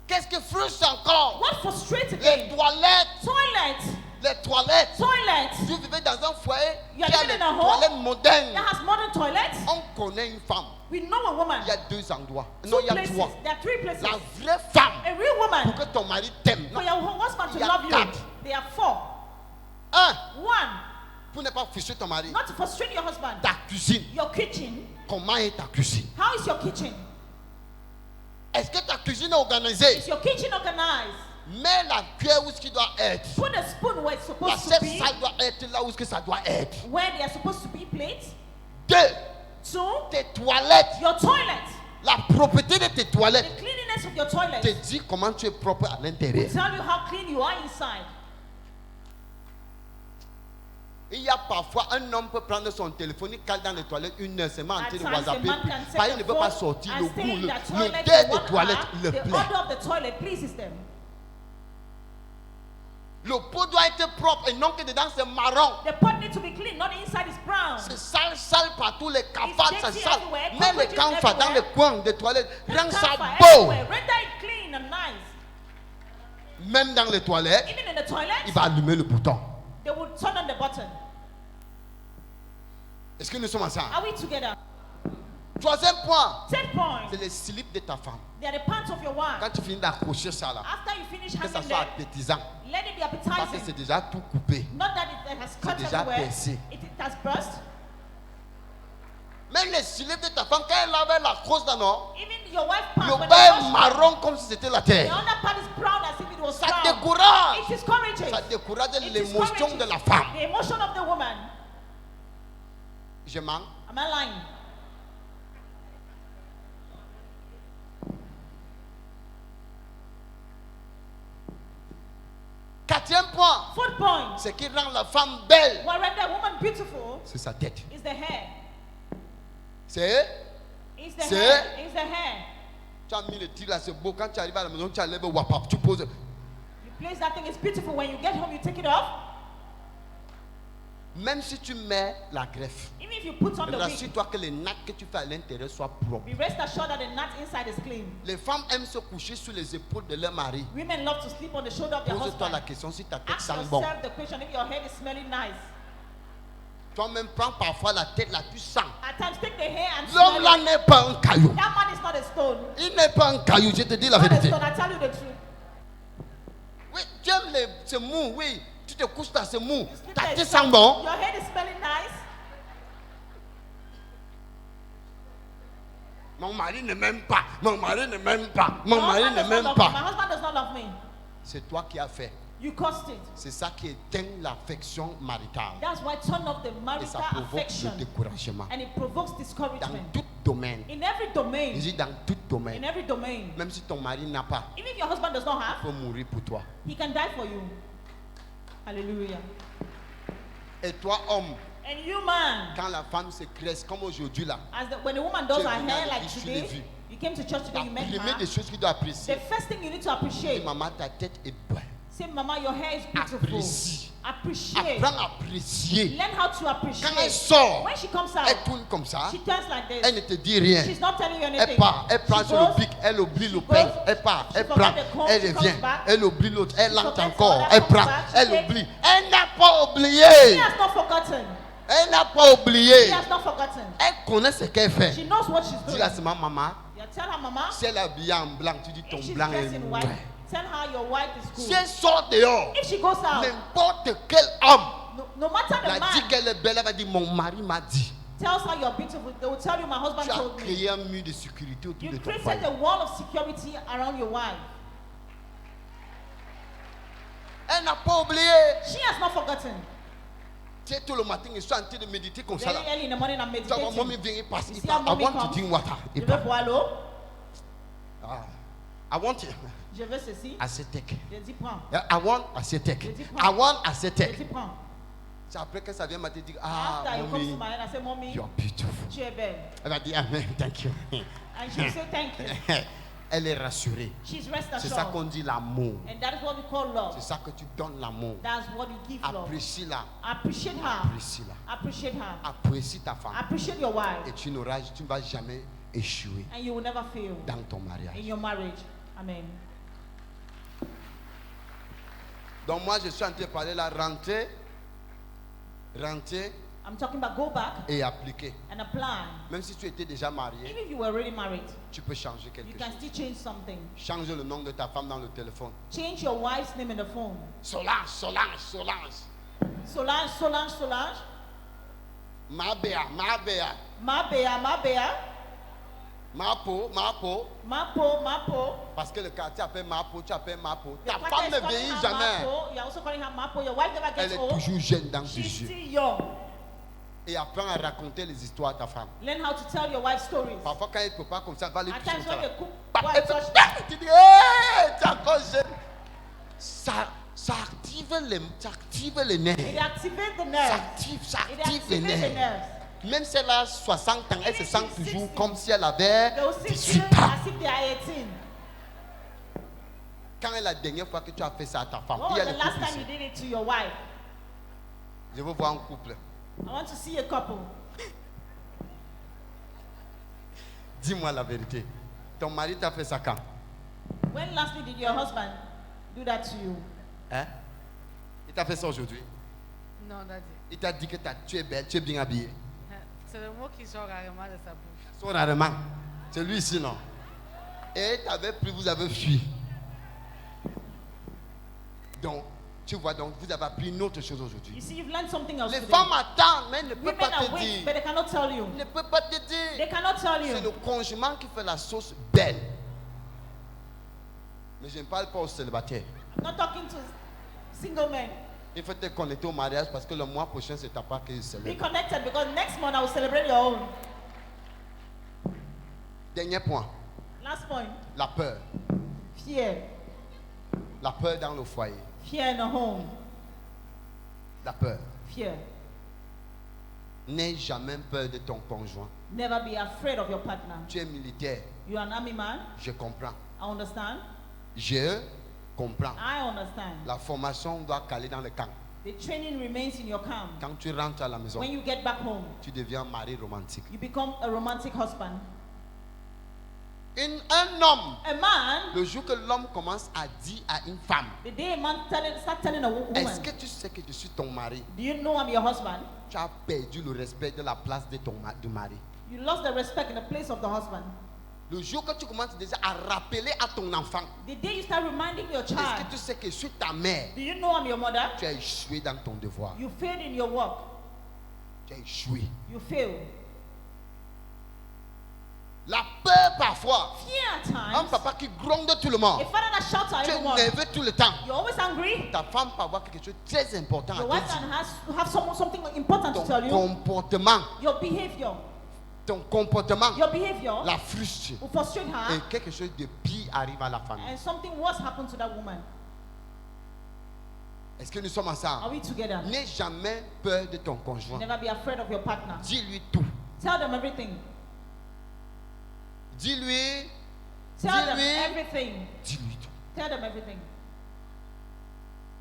Qu'est-ce qui frustre encore? What frustrates Les again? toilettes. Toilet. Les toilettes. Toilet. Tu vivais dans un foyer qui You are a living les in a home toilettes modernes. that has modern toilets. On connaît une femme. We know a woman. Il y a 2 endroits. Non, Two il y a places. 3. There are 3 places. La vraie femme. A real woman. Pour que ton mari t'aime. For Non. your husband to Il y a love you. 4. There are 4. 1. 1. Pour ne pas frustrer ton mari. Not to frustrate your husband. Ta cuisine. Your kitchen. Comment est ta cuisine? How is your kitchen? Est-ce que ta cuisine est organisée? Is your kitchen organized? Mets la cuillère où ce qui doit être. Put a spoon where it's La supposed to cette be. salle doit être là où ce que ça doit être. Where they are supposed to be plates. 2. 2. Tes toilettes. Your toilet. La propreté de tes The toilettes cleanliness of your toilet. te dit comment tu es propre à l'intérieur. Tell you how clean you are inside. Il y a parfois un homme peut prendre son téléphone, il cale dans les toilettes 1 heure seulement en At train de times, a whatsapper. man can Parce take qu'il ne the peut pas phone sortir and le stay goût, in le that toilet dé for des 1 toilettes, hour. le The plaît. odor of the toilet pleases them. Le pot doit être propre et non que dedans c'est marron. The pot needs to be clean, not inside is brown. C'est sale, sale partout, les cafards, It's c'est dirty sale. everywhere, Mets les cockroaches cafards dans les everywhere. coins des toilettes, rends ça Camphor beau. everywhere. Render it clean and nice. Même dans les toilettes, Even in the toilet, il va allumer le bouton. they will turn on the button. Est-ce que nous sommes ensemble? Are we together? 3e point, 10th point. c'est les slips de ta femme. They are the pants of your wife. Quand tu finis d'accrocher ça là, After you finish que ça hanging soit them, appétisant, let it be parce que appetizing. c'est déjà tout coupé. Not that it has cut déjà everywhere. percé. It has burst. Même les slips de ta femme, quand elle avait la crosse là, non, Even your wife pants, le when bas they est wash them, marron comme si c'était la the terre. other part is brown as if it was Ça brown. décourage. It discourages. Ça décourage It l'émotion discourages de la femme. the emotion of the woman. Je mens. Am I lying? Quatrième point, 4th point. ce qui rend la femme belle, What render a woman beautiful c'est sa tête. is the hair. C'est, It's the C'est- hair. It's the hair. tu as mis le tir là, c'est beau. Quand tu arrives à la maison, tu enlèves le wapap, tu poses. You place that thing, it's beautiful. When you get home, you take it off. Même si tu mets la greffe, Even if you put on the wig, rassure-toi que les nattes que tu fais à l'intérieur soient propres. be rest assured that the nut inside is clean. Les femmes aiment se coucher sur les épaules de leur mari. Women love to sleep on the shoulder of their Pose-toi la husband. question si ta tête Ask sent bon. yourself the question if your head is smelling nice. Toi-même, prends parfois la tête là, tu sens. At times, take the hair and L'homme smell là it. n'est pas un caillou. That man is not a stone. Il n'est pas un caillou, je te dis la Not a vérité. stone. I tell you the truth. Oui, tu aimes ce mou, oui. Tu te couches dans ce mou. You sleep Ta there, tête it's sent like, bon. your head is smelling nice. Mon mari ne m'aime pas. Mon mari ne m'aime pas. Mon My mari husband ne does not m'aime love me. pas. My husband does not love me. C'est toi qui as fait. You caused it. C'est ça qui éteint l'affection maritale. That's why turn off the Et ça marital provoque le affection. découragement. And it provokes Dans discouragement. tout domaine. In every Je domain. dis dans tout In domaine. every domain. Même si ton mari n'a pas, Even if your husband does not il have, peut mourir pour toi. he can die for you. Hallelujah. Et toi, homme, And you, man, quand la femme se graisse comme aujourd'hui là, when a woman does Tu es her venu à hair like l'église, tu l'as today, vu. you came to church today, la you met première des her. choses qu'il doit The apprécier, first thing you need to c'est appreciate, maman, ta tête est belle. say, Mama, your hair is beautiful. Apprécie. Appreciate. Apprends à apprécier. Learn how to Quand elle appreciate. sort, When she comes elle out, tourne comme ça, she turns like this. elle ne te dit rien. She's not telling you Elle anything. part, elle prend She sur le goes, pic, elle oublie le she pain, goes, elle part, she elle forgets prend, the comb, elle she revient, comes back, elle oublie l'autre, elle she lance forgets encore, the other, elle comes prend, back, she elle takes. oublie. Elle n'a pas She oublié. has not forgotten. Elle n'a pas oublié. She has not forgotten. Elle connaît ce qu'elle fait. She knows what she's Dis doing. là, c'est ma maman. You tell her, Mama, Si elle est habillée en blanc, tu dis ton if she's blanc dressed est in noir. white, tell her your white is Si cool. elle sort dehors, If she goes out, n'importe quel homme no matter la the dit man qu'elle est belle, elle va dire mon mari m'a dit. tells her you're beautiful, they will tell you, my husband Tu as told me. créé un mur de sécurité autour de You ton created foyer. a wall of security around your wife. Elle n'a pas oublié. She has not forgotten. Tu sais, tout le matin, je suis en train de méditer comme ça. Very Là. early in the morning, I'm Tu vois, meditating. mommy vient, il passe. You Il see parle. how I mommy want to comes? drink water. Je Il veux parle. boire l'eau. Ah. I want it. Je veux ceci. Acetic. Je dis prends. I want acetic. Je dis I prends. want Je acetic. dis prends. C'est après que ça vient, m'a dit, ah, After you come to mommy, my head, I say, Mommy, you're beautiful. tu es belle. Elle va dire, amen, thank you. And she will say thank you. Elle est rassurée. She's rest C'est ça qu'on assured. dit l'amour. And that is what we call love. C'est ça que tu donnes l'amour. That's what you give love. Apprécie-la. Appreciate her. Apprécie-la. Appreciate her. Apprécie ta femme. Appreciate your Et wife. tu ne vas jamais échouer And you will never fail dans ton in mariage. your marriage. Amen. Donc moi, je suis en train de parler là, rentrer I'm talking about go back et appliquer. and apply. Même si tu étais déjà marié, Even if you were already married, tu peux changer quelque you can chose. still change something. Change le nom de ta femme dans le téléphone. Change your wife's name in the phone. Solange, Solange, Solange. Solange, Solange, Solange. Mabea, Mabea. Mabea, Mabea. Mapo, Mapo. Mapo, Mapo. Parce que le quartier appelle Mapo, tu appelles Mapo. The Ta quarter femme is ne calling vieillit her jamais. Mapo. You're also calling her Mapo. Your wife never Elle gets est old. toujours jeune dans tes She's yeux. still young. Et apprends à raconter les histoires à ta femme. Learn how to tell your wife stories. Parfois, quand elle ne peut pas comme ça, va lui At toucher times comme ça. when là. you cook, Bah, wife elle fait, touch bah, tu dis, hé, tu es encore jeune. Ça active les nerfs. it activates the Ça nerves. active It les activates the nerfs. nerves. Même si elle a 60 ans, elle se Even sent if she's toujours 60, comme si elle avait They will still 18 feel ans. as if they are 18. Quand est la dernière fois que tu as fait ça à ta femme? What Il y a was les the last couples time you ici. did it to your wife? Je veux voir un couple. I want to see a couple. Dis-moi la vérité. Ton mari t'a fait ça quand? When lastly did your husband do that to you? Hein? Il t'a fait ça aujourd'hui? Non, Daddy. Il t'a dit que tu es belle, tu es bien habillée. C'est le mot qui sort rarement de sa bouche. Son rarement. C'est lui ici, non? Et t'avais pris, vous avez fui. Donc, tu vois, donc vous avez appris une autre chose You aujourd'hui. see, you've learned something else Les today. femmes attendent, mais elles ne peuvent Women pas are te weak, dire. but they cannot tell you. Elles ne peuvent pas te They dire. cannot tell C'est le you. conjoint qui fait la sauce belle. Mais je ne parle pas aux célibataires. I'm not talking to single men. Il faut te connecter au mariage parce que le mois prochain, c'est ta part que je Be célèbre. connected because next month I will celebrate your own. Dernier point, Last point. la peur. Fear. La peur dans le foyer. Fear in the home. La peur. Fear. N'aie jamais peur de ton conjoint. Never be afraid of your partner. Tu es militaire. You are an army man. Je comprends. I understand. Je comprends. I understand. La formation doit caler dans le camp. The training remains in your camp. Quand tu rentres à la maison, When you get back home, tu deviens un mari romantique. you become a romantic husband. Un homme, A man, le jour que l'homme commence à dire à une femme, the day a man start telling a est-ce woman, que tu sais que je suis ton mari? do you know I'm your husband? Tu as perdu le respect de la place de du mari. You lost the respect in the place of the husband. Le jour que tu commences déjà à rappeler à ton enfant, The day you start reminding your est-ce child, que tu sais que je suis ta mère? do you know I'm your mother? Tu as échoué dans ton devoir. You failed in your work. Tu as échoué. You failed. La peur parfois. Fear at Un times. papa qui gronde tout le monde. A father that shouts at Tu es everyone. nerveux tout le temps. You're always angry. Ta femme peut avoir quelque chose de très important à Your te wife dire. can have something important to Ton tell you. comportement, Your behavior. ton comportement Your behavior la frustre. will frustrate Et her. quelque chose de pire arrive à la famille. And something worse happened to that woman. Est-ce que nous sommes Are ensemble? we together? N'aie jamais peur de ton conjoint. Never be afraid of your partner. Dis-lui tout. Tell them everything. Dis-lui. Tell them Dis-lui. everything. Dis-lui tout. Tell them everything.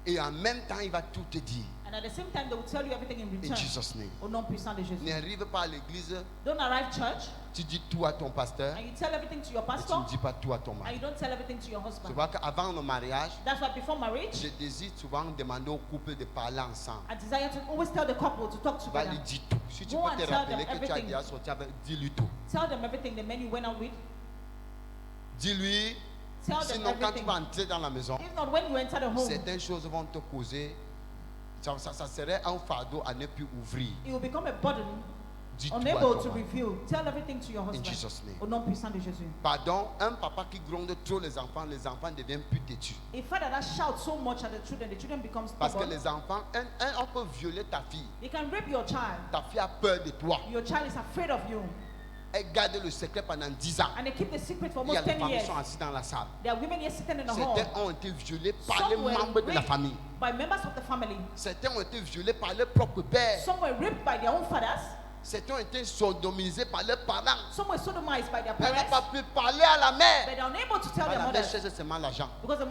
Et en même temps, il va tout te dire. And at the same time, they will tell you everything in In return. Jesus' name. Au nom puissant de Jésus. N'arrive pas à l'église, Don't arrive church tu dis tout à ton pasteur, and you tell everything to your et tu pastor ne dis pas tout à ton and mari. you don't tell everything to your Tu husband. vois qu'avant le mariage, That's why before marriage, je désire souvent demander au couple de parler ensemble. I desire to always tell the couple to talk Tu vas lui together. dire tout. Si tu Go peux and te tell rappeler them que tu as everything. déjà sorti avec, dis-lui tout. Tell them everything the men you went out with. Dis-lui, Tell them sinon quand tu everything. vas entrer dans la maison, If not, when you enter the home, certaines choses vont te causer, ça serait un fardeau à ne plus ouvrir. it will become a burden, Dis tout à unable ton to mari. reveal. Tell everything to your In husband. Jesus' name. Au nom puissant de Jésus. Pardon, un papa qui gronde trop les enfants deviennent plus têtus. A father that shouts so much at the children become Parce que stubborn. les enfants, on peut violer ta fille. They can rape your child. Ta fille a peur de toi. Your child is afraid of you. Elle garde le secret pendant 10 ans. And they keep the secret for Il y a almost des 10 femmes qui years. sont assises dans la salle. There are women here sitting in the hall. Certains ont été violés par les Some were membres de la raped famille. by members of the family. Certains ont été violés par leur propre père. Some were raped by their own fathers. Certains ont été sodomisés par leurs parents. Some were sodomized by their Elle n'a pas parents. pu parler à la But mère. they're unable to tell La their mère mothers. cherche seulement l'argent. Because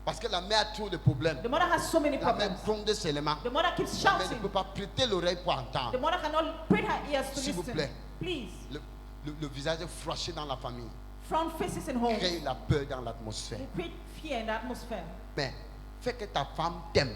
Parce que la mère a trop de problèmes. the mother has so many La mère problems. gronde seulement. The mother keeps La mère ne shouting. peut pas prêter l'oreille pour The entendre. mother cannot put her ears to S'il vous listen. plaît. Please. Le visage fâché dans la famille Front faces in home. crée la peur dans l'atmosphère. Will create fear in the atmosphere. Mais fais que ta femme t'aime.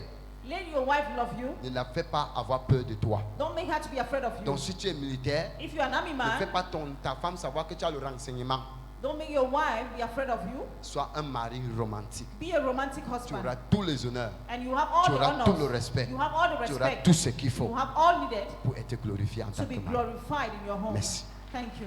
Let your wife love you. Ne la fais pas avoir peur de toi. Don't make her to be afraid of you. Donc si tu es militaire, If you're an army ne fais man, pas ta femme savoir que tu as le renseignement. don't make your wife be afraid of you. Sois un mari romantique. Be a romantic Tu husband. auras tous les honneurs. And you have all Tu the auras tout le honors. respect. You have all the Tu auras respect. tout ce qu'il faut You have all needed pour être glorifié en to tant be que mari. glorified in your home. Merci. Thank you.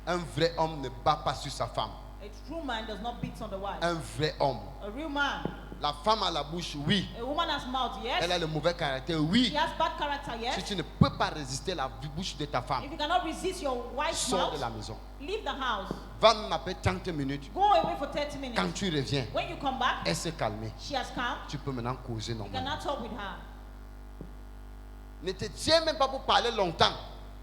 Un vrai homme ne bat pas sur sa femme. A true man does not beat on the wife. Un vrai homme. A real man. La femme a la bouche, oui. A woman has mouth, Elle a yes. le mauvais caractère, She oui. has bad character, Si yes. tu ne peux pas résister la bouche de ta femme, If you cannot resist your wife's sors de la mouth, maison. leave the house. Va même après 30 minutes. Go away for 30 minutes. Quand tu reviens, When you come back, elle s'est calmée. she has come. Tu peux maintenant causer You normalement. cannot talk with her. Ne te tiens même pas pour parler longtemps.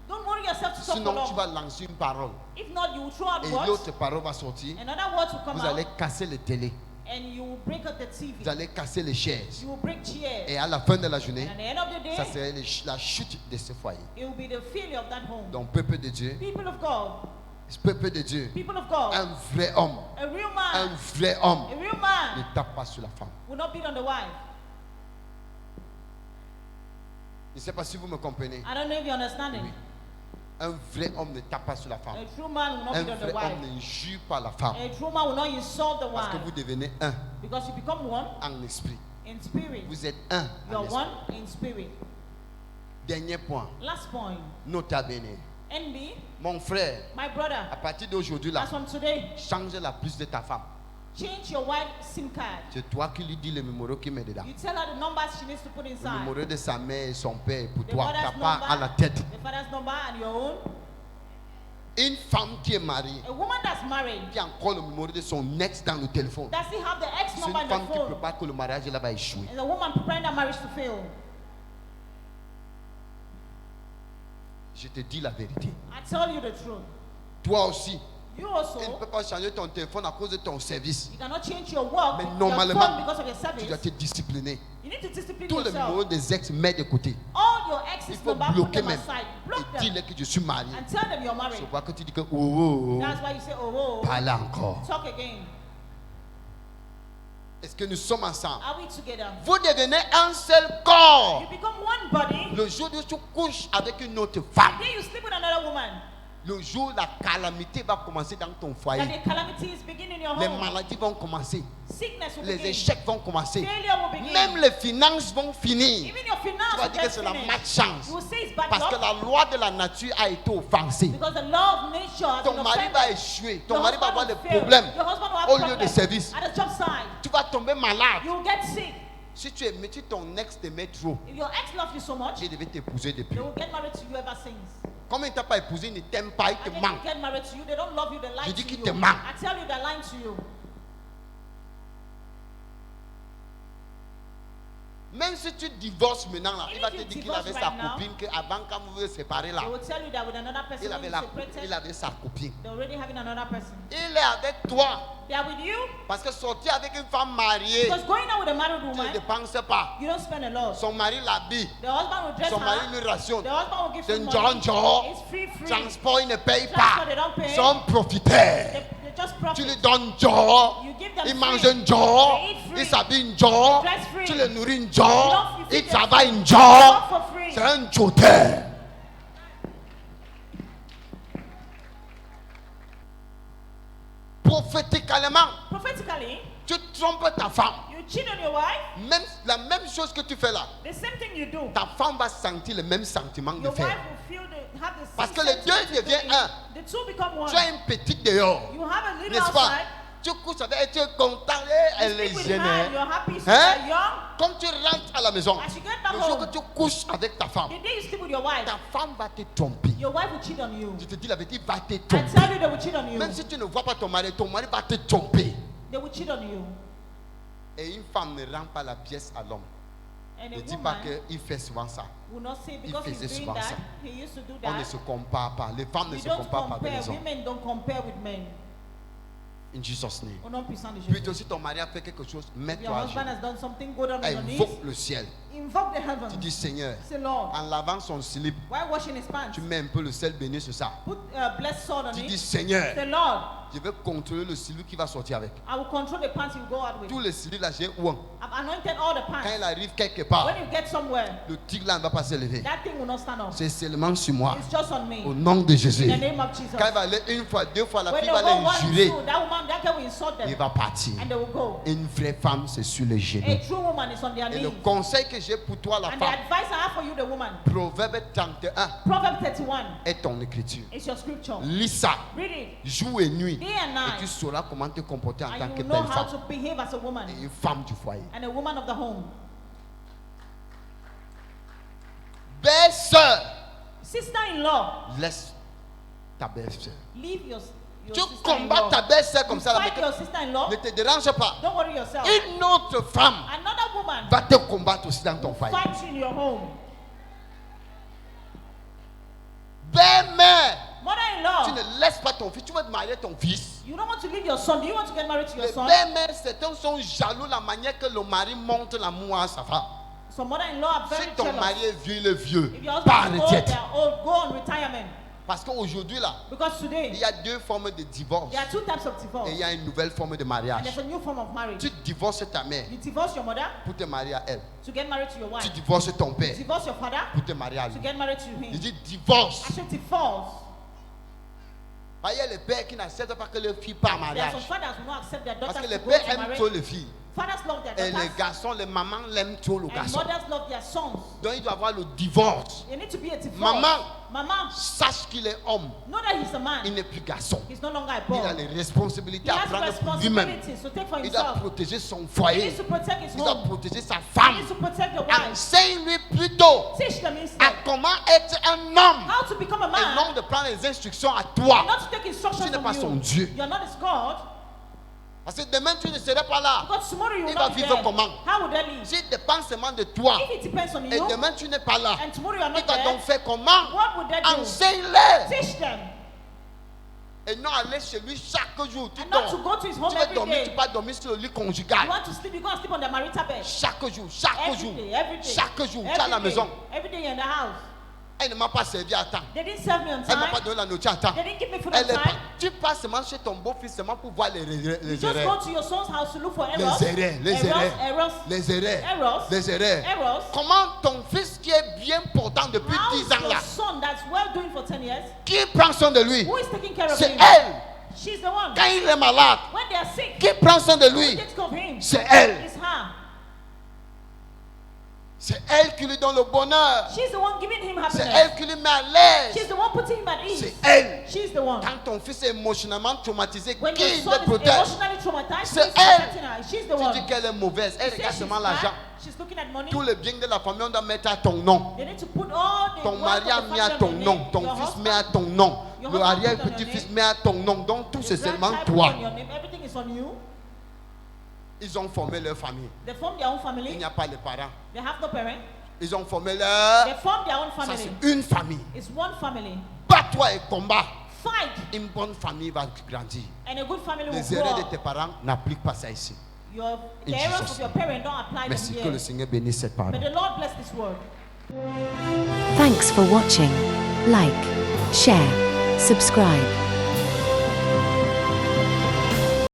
Don't worry yourself to talk for Sinon, tu long. vas lancer une parole. If not, you will throw out Et words. l'autre parole va sortir. Another words will come Vous allez out. casser les télés. And you will break up the TV. Vous allez casser les chaises. You will break chairs. Et à la fin de la journée, And at the end of the ça day, serait la chute de ce foyer. it will be the failure of that home. Donc, peuple de Dieu, People of God, peuple de Dieu, people of God, un vrai homme, a real un man, vrai homme a real ne man tape pas sur la femme. will not beat on the wife. Je ne sais pas si vous me comprenez. I don't know if you're understanding. Oui. Un vrai homme ne tape pas sur la femme. A true man will not Un beat on vrai the homme wife. n'injure pas la femme. A true man will not insult the Parce que vous wife. devenez un Because you become one en esprit. in spirit. Vous êtes un en You're esprit. one in spirit. Dernier point. Last point. Nota bene. Envy, Mon frère, my brother, à partir d'aujourd'hui là, as from today, change la puce de ta femme. change your wife's SIM card. C'est toi qui lui dis le numéro qui met dedans. You tell her the numbers she needs to put Le inside. numéro de sa mère et son père pour The toi. mother's T'as pas number, à la tête. the father's number, and your own. Une femme qui est mariée, A woman that's married, qui a encore le numéro de son ex dans le téléphone. does he have the ex C'est number une in femme the qui phone? prépare que le mariage là va échouer. Is a woman preparing that marriage to fail. Je te dis la vérité. I tell you the truth. Toi aussi, You tu ne also, peux pas changer ton téléphone à cause de ton service. you cannot change your work, Mais your normalement, phone because of your Tu service. dois te discipliner. You need to discipline Tous les numéros yourself. des ex, mets de côté. All your Il exes faut number, put bloquer them même. aside. Et Block them. dis-leur que je suis marié. And tell them you're Je married. vois que tu dis que oh, That's why you say, oh, parle encore. talk again. Est-ce que nous sommes ensemble? Are we together? Vous devenez un seul corps. You become one body. Le jour où tu couches avec une autre femme, Then you sleep with another woman. le jour où la calamité va commencer dans ton That foyer, the calamities begin in your les home. maladies vont commencer, Sickness will les begin. échecs vont commencer, Failure will begin. même les finances vont finir. Even your finance Tu vas will dire que get c'est la finished. malchance. You will say it's bad Parce que luck. la loi de la nature a été offensée. Because the law of nature has Ton been mari offended. va échouer. Ton Your mari va husband avoir will des fail. problèmes Your husband will have au lieu de problems service. at the job site. Tu vas tomber malade. You will get sick. Si tu aimais, si ton ex t'aimait trop, If your ex loves you so much, il devait t'épouser depuis. they will get married to you ever since. Comme il ne t'a pas épousé, il ne t'aime pas, il And te they manque. get married to you, they don't love you, they lie Je to dis qu'il you. te manque. I tell you, they're lying to you. Même si tu divorces maintenant, là, il va te Even if dire you qu'il avait divorce sa right now, copine, qu'avant quand vous vous séparez là, They will tell you that with another person, il when avait, you separated, il avait sa copine. they're already having another person. Il est avec toi. They are with you Parce que sortir avec une femme mariée, because going out with a married tu ne woman, dépenses pas. you don't spend a lot. Son mari l'habille. The husband will dress Son mari her. lui rationne. The husband will give C'est you un money. John. It's free. Transport, il ne paye Transport, pas. they don't pay. Son profiteur. They just Tu profit. lui donnes John. You give them Il free. mange un John. They eat free. Il s'habille un John. They dress free. Tu le nourris un You John. don't- you Il feed them travaille un They John. work for free. C'est un joteur. Prophétiquement, Prophetically, tu trompes ta femme. you cheat on your wife. Même, la même chose que tu fais là. The same thing you do. Ta femme va sentir le même sentiment de Your wife faire. will feel have the same Parce que les sentiment deux to deviennent do it. un. The two become one. Tu as une petite dehors. You have a little N'est-ce pas? outside. Tu couches avec elle, tu es content, elle You est sleep with gênée. her, you're happy, she's Hein? young. Comme tu rentres à la maison, As you get back le jour home, que tu couches avec ta femme, the day you sleep with your wife, ta femme va te tromper. your wife will cheat on you. Je te dis la vérité, il va te I tromper. tell you, they will cheat on you. Même si tu ne vois pas ton mari va te tromper. They will cheat on you. Et une femme ne rend pas la pièce à l'homme. And Ne a dis pas woman qu'il fait souvent ça. will not say because faisait he's doing souvent that, ça. he used to do On ne that. se compare pas. Les femmes ne We se don't comparent pas avec compare. les hommes. Women don't compare with men. In Jesus' name. Au nom puissant de Puis Jésus. si ton mari a fait quelque chose, If mets-toi your à husband genoux. has done something, go down on your knees. Invoque le ciel. Invoke the Tu heavens. dis Seigneur, Say, Lord, en lavant son slip, while washing his pants, tu mets un peu le sel béni sur ça. put blessed sword on Tu dis it. Seigneur, Say, Lord, je vais contrôler le slip qui va sortir avec. I will control the pants you go out with. Tous les slips là, j'ai ouin. I've anointed all the Quand pants. il arrive quelque part, When you get somewhere, le tigre là ne va pas s'élever. that thing will not stand up. C'est seulement sur moi. It's just on me. Au nom de Jésus. In the name of Jesus. Quand il va aller une fois, deux fois, la When fille they va go one, l'injurer. two, that woman, that girl will insult Il them. va partir. And they will go. Une vraie femme, c'est sur les A genoux. true woman is on their Et knees. le conseil que j'ai pour toi, la And the femme, advice I have for you, the woman, Proverbe 31 Proverbs 31 est ton écriture. is your scripture. Lis ça, Read it jour et nuit. day and Et tu night. sauras comment te comporter en tant And que you know belle how femme to behave as a woman et une femme du foyer. and a woman of the home. Belle sœur, Sister-in-law, laisse ta belle sœur. leave your Tu sister-in-law. combats ta belle sœur comme You ça, là, fight mais your sister-in-law. ne te dérange pas. Don't worry yourself. Une autre femme Another woman va te combattre aussi dans ton foyer. fights in your home. Belle-mère, tu Mother-in-law, ne laisses pas ton fils, tu veux te marier ton fils. you don't want to leave your son. Do you want to get married to your Les son? belles-mères, certains sont jaloux la manière que le mari montre l'amour à sa femme. So mother-in-law are Si very ton jealous. mari est vieux, il est vieux. If your Pas husband is de old, tête. they are old. Go on retirement. Parce qu'aujourd'hui, là, Because il today, y a deux formes de divorce. there are two types of divorce. Et il y a une nouvelle forme de And mariage. there's a new form of marriage. Tu divorces ta mère You divorce your mother pour te marier à elle. to get married to your Tu wife. divorces ton You père divorce your father pour te marier à to lui. get married to Il him. dit divorce. I said divorce. Il y a les pères qui n'acceptent pas que leur fille part en There are mariage. some fathers who will not accept their Parce daughters que les to go pères to aiment marriage. trop les filles. Fathers love their Et les daughters. garçons, les mamans l'aiment trop le And garçon. mothers love their sons. Donc il doit avoir le divorce. There need to be a divorce. Maman. Mama, Sache qu'il est homme. know that he's a man. Il n'est plus garçon. He's no longer a Il a boy. les responsabilités He à has prendre pour lui-même. responsibilities to take for Il doit himself. protéger son He foyer. needs to protect his Il doit home. protéger sa He femme. needs to protect the wife. Enseigne-lui plutôt Teach them à instead comment être un homme. how to become a Et man. non de prendre les instructions à toi. And not to take instructions Tu n'es from pas you. son Dieu. You're not his God. Parce que demain tu ne serais pas là. Because tomorrow you will Il va not be vivre there. comment? How would they live? S'il dépend seulement de toi If it depends on et you, demain tu n'es pas là, and tomorrow you are il not va there, donc faire comment? what would they do? Enseigne-les. Teach them. Et non aller chez lui chaque jour. Tu And not to dors. go to his home Tu vas every dormir, tu day. vas dormir sur le lit You conjugal. want to sleep, you go and sleep on the marital bed. Chaque jour, chaque Every jour. day, every day. Chaque jour, tu es à la Every maison. day. Every day you're in the house. Elle ne m'a pas servi à temps. They didn't serve me on Elle ne m'a time. pas donné la nourriture à temps. They didn't give me food on Elle est pas, time. tu passes seulement chez ton beau-fils seulement pour voir les You just erreurs. go to your son's house to look for errors. Les erreurs, les erreurs. Errors. Les erreurs. Errors. Les erreurs. Errors. Comment ton fils qui est bien portant depuis How's 10 ans your là, son that's well doing for 10 years? qui prend soin de lui? Who is taking care of C'est him? elle. She's the one. Quand il est malade, When they are sick, qui prend soin de who lui? takes care of him? C'est elle. It's her. C'est elle qui lui donne le bonheur. She's the one giving him C'est happiness. elle qui lui met à l'aise. She's the one putting him at ease. C'est elle. She's the one. Quand ton fils est émotionnellement traumatisé, When your qui son le is protège? emotionally traumatized, C'est he's elle. protecting her. She's the Tu one. dis qu'elle est mauvaise. Elle You say regarde she's seulement bad, l'argent. she's looking at money. Tout le bien de la famille, on doit mettre à ton nom. They need to put all the Ton wealth mari a of the mis à family ton on your nom. name. Ton Your fils husband, met à ton nom. your Le husband arrière-petit-fils put on your met à ton nom. Donc tout c'est the seulement grandchild put toi. on your name. Everything is on you. Ils ont formé leur famille. They form their own Il family. n'y a pas les parents. They have no parent. Ils ont formé They leur... form their own Ça family. c'est une famille. It's one family. Bats-toi et combat. Fight, Une bonne famille va grandir. and a good family will Les grow erreurs de up. tes parents n'appliquent pas ça ici. The In errors Jesus' of your name. parents don't apply Merci, them que le here. Seigneur bénisse cette parole. May the Lord bless this word. Thanks for watching. Like, share, subscribe.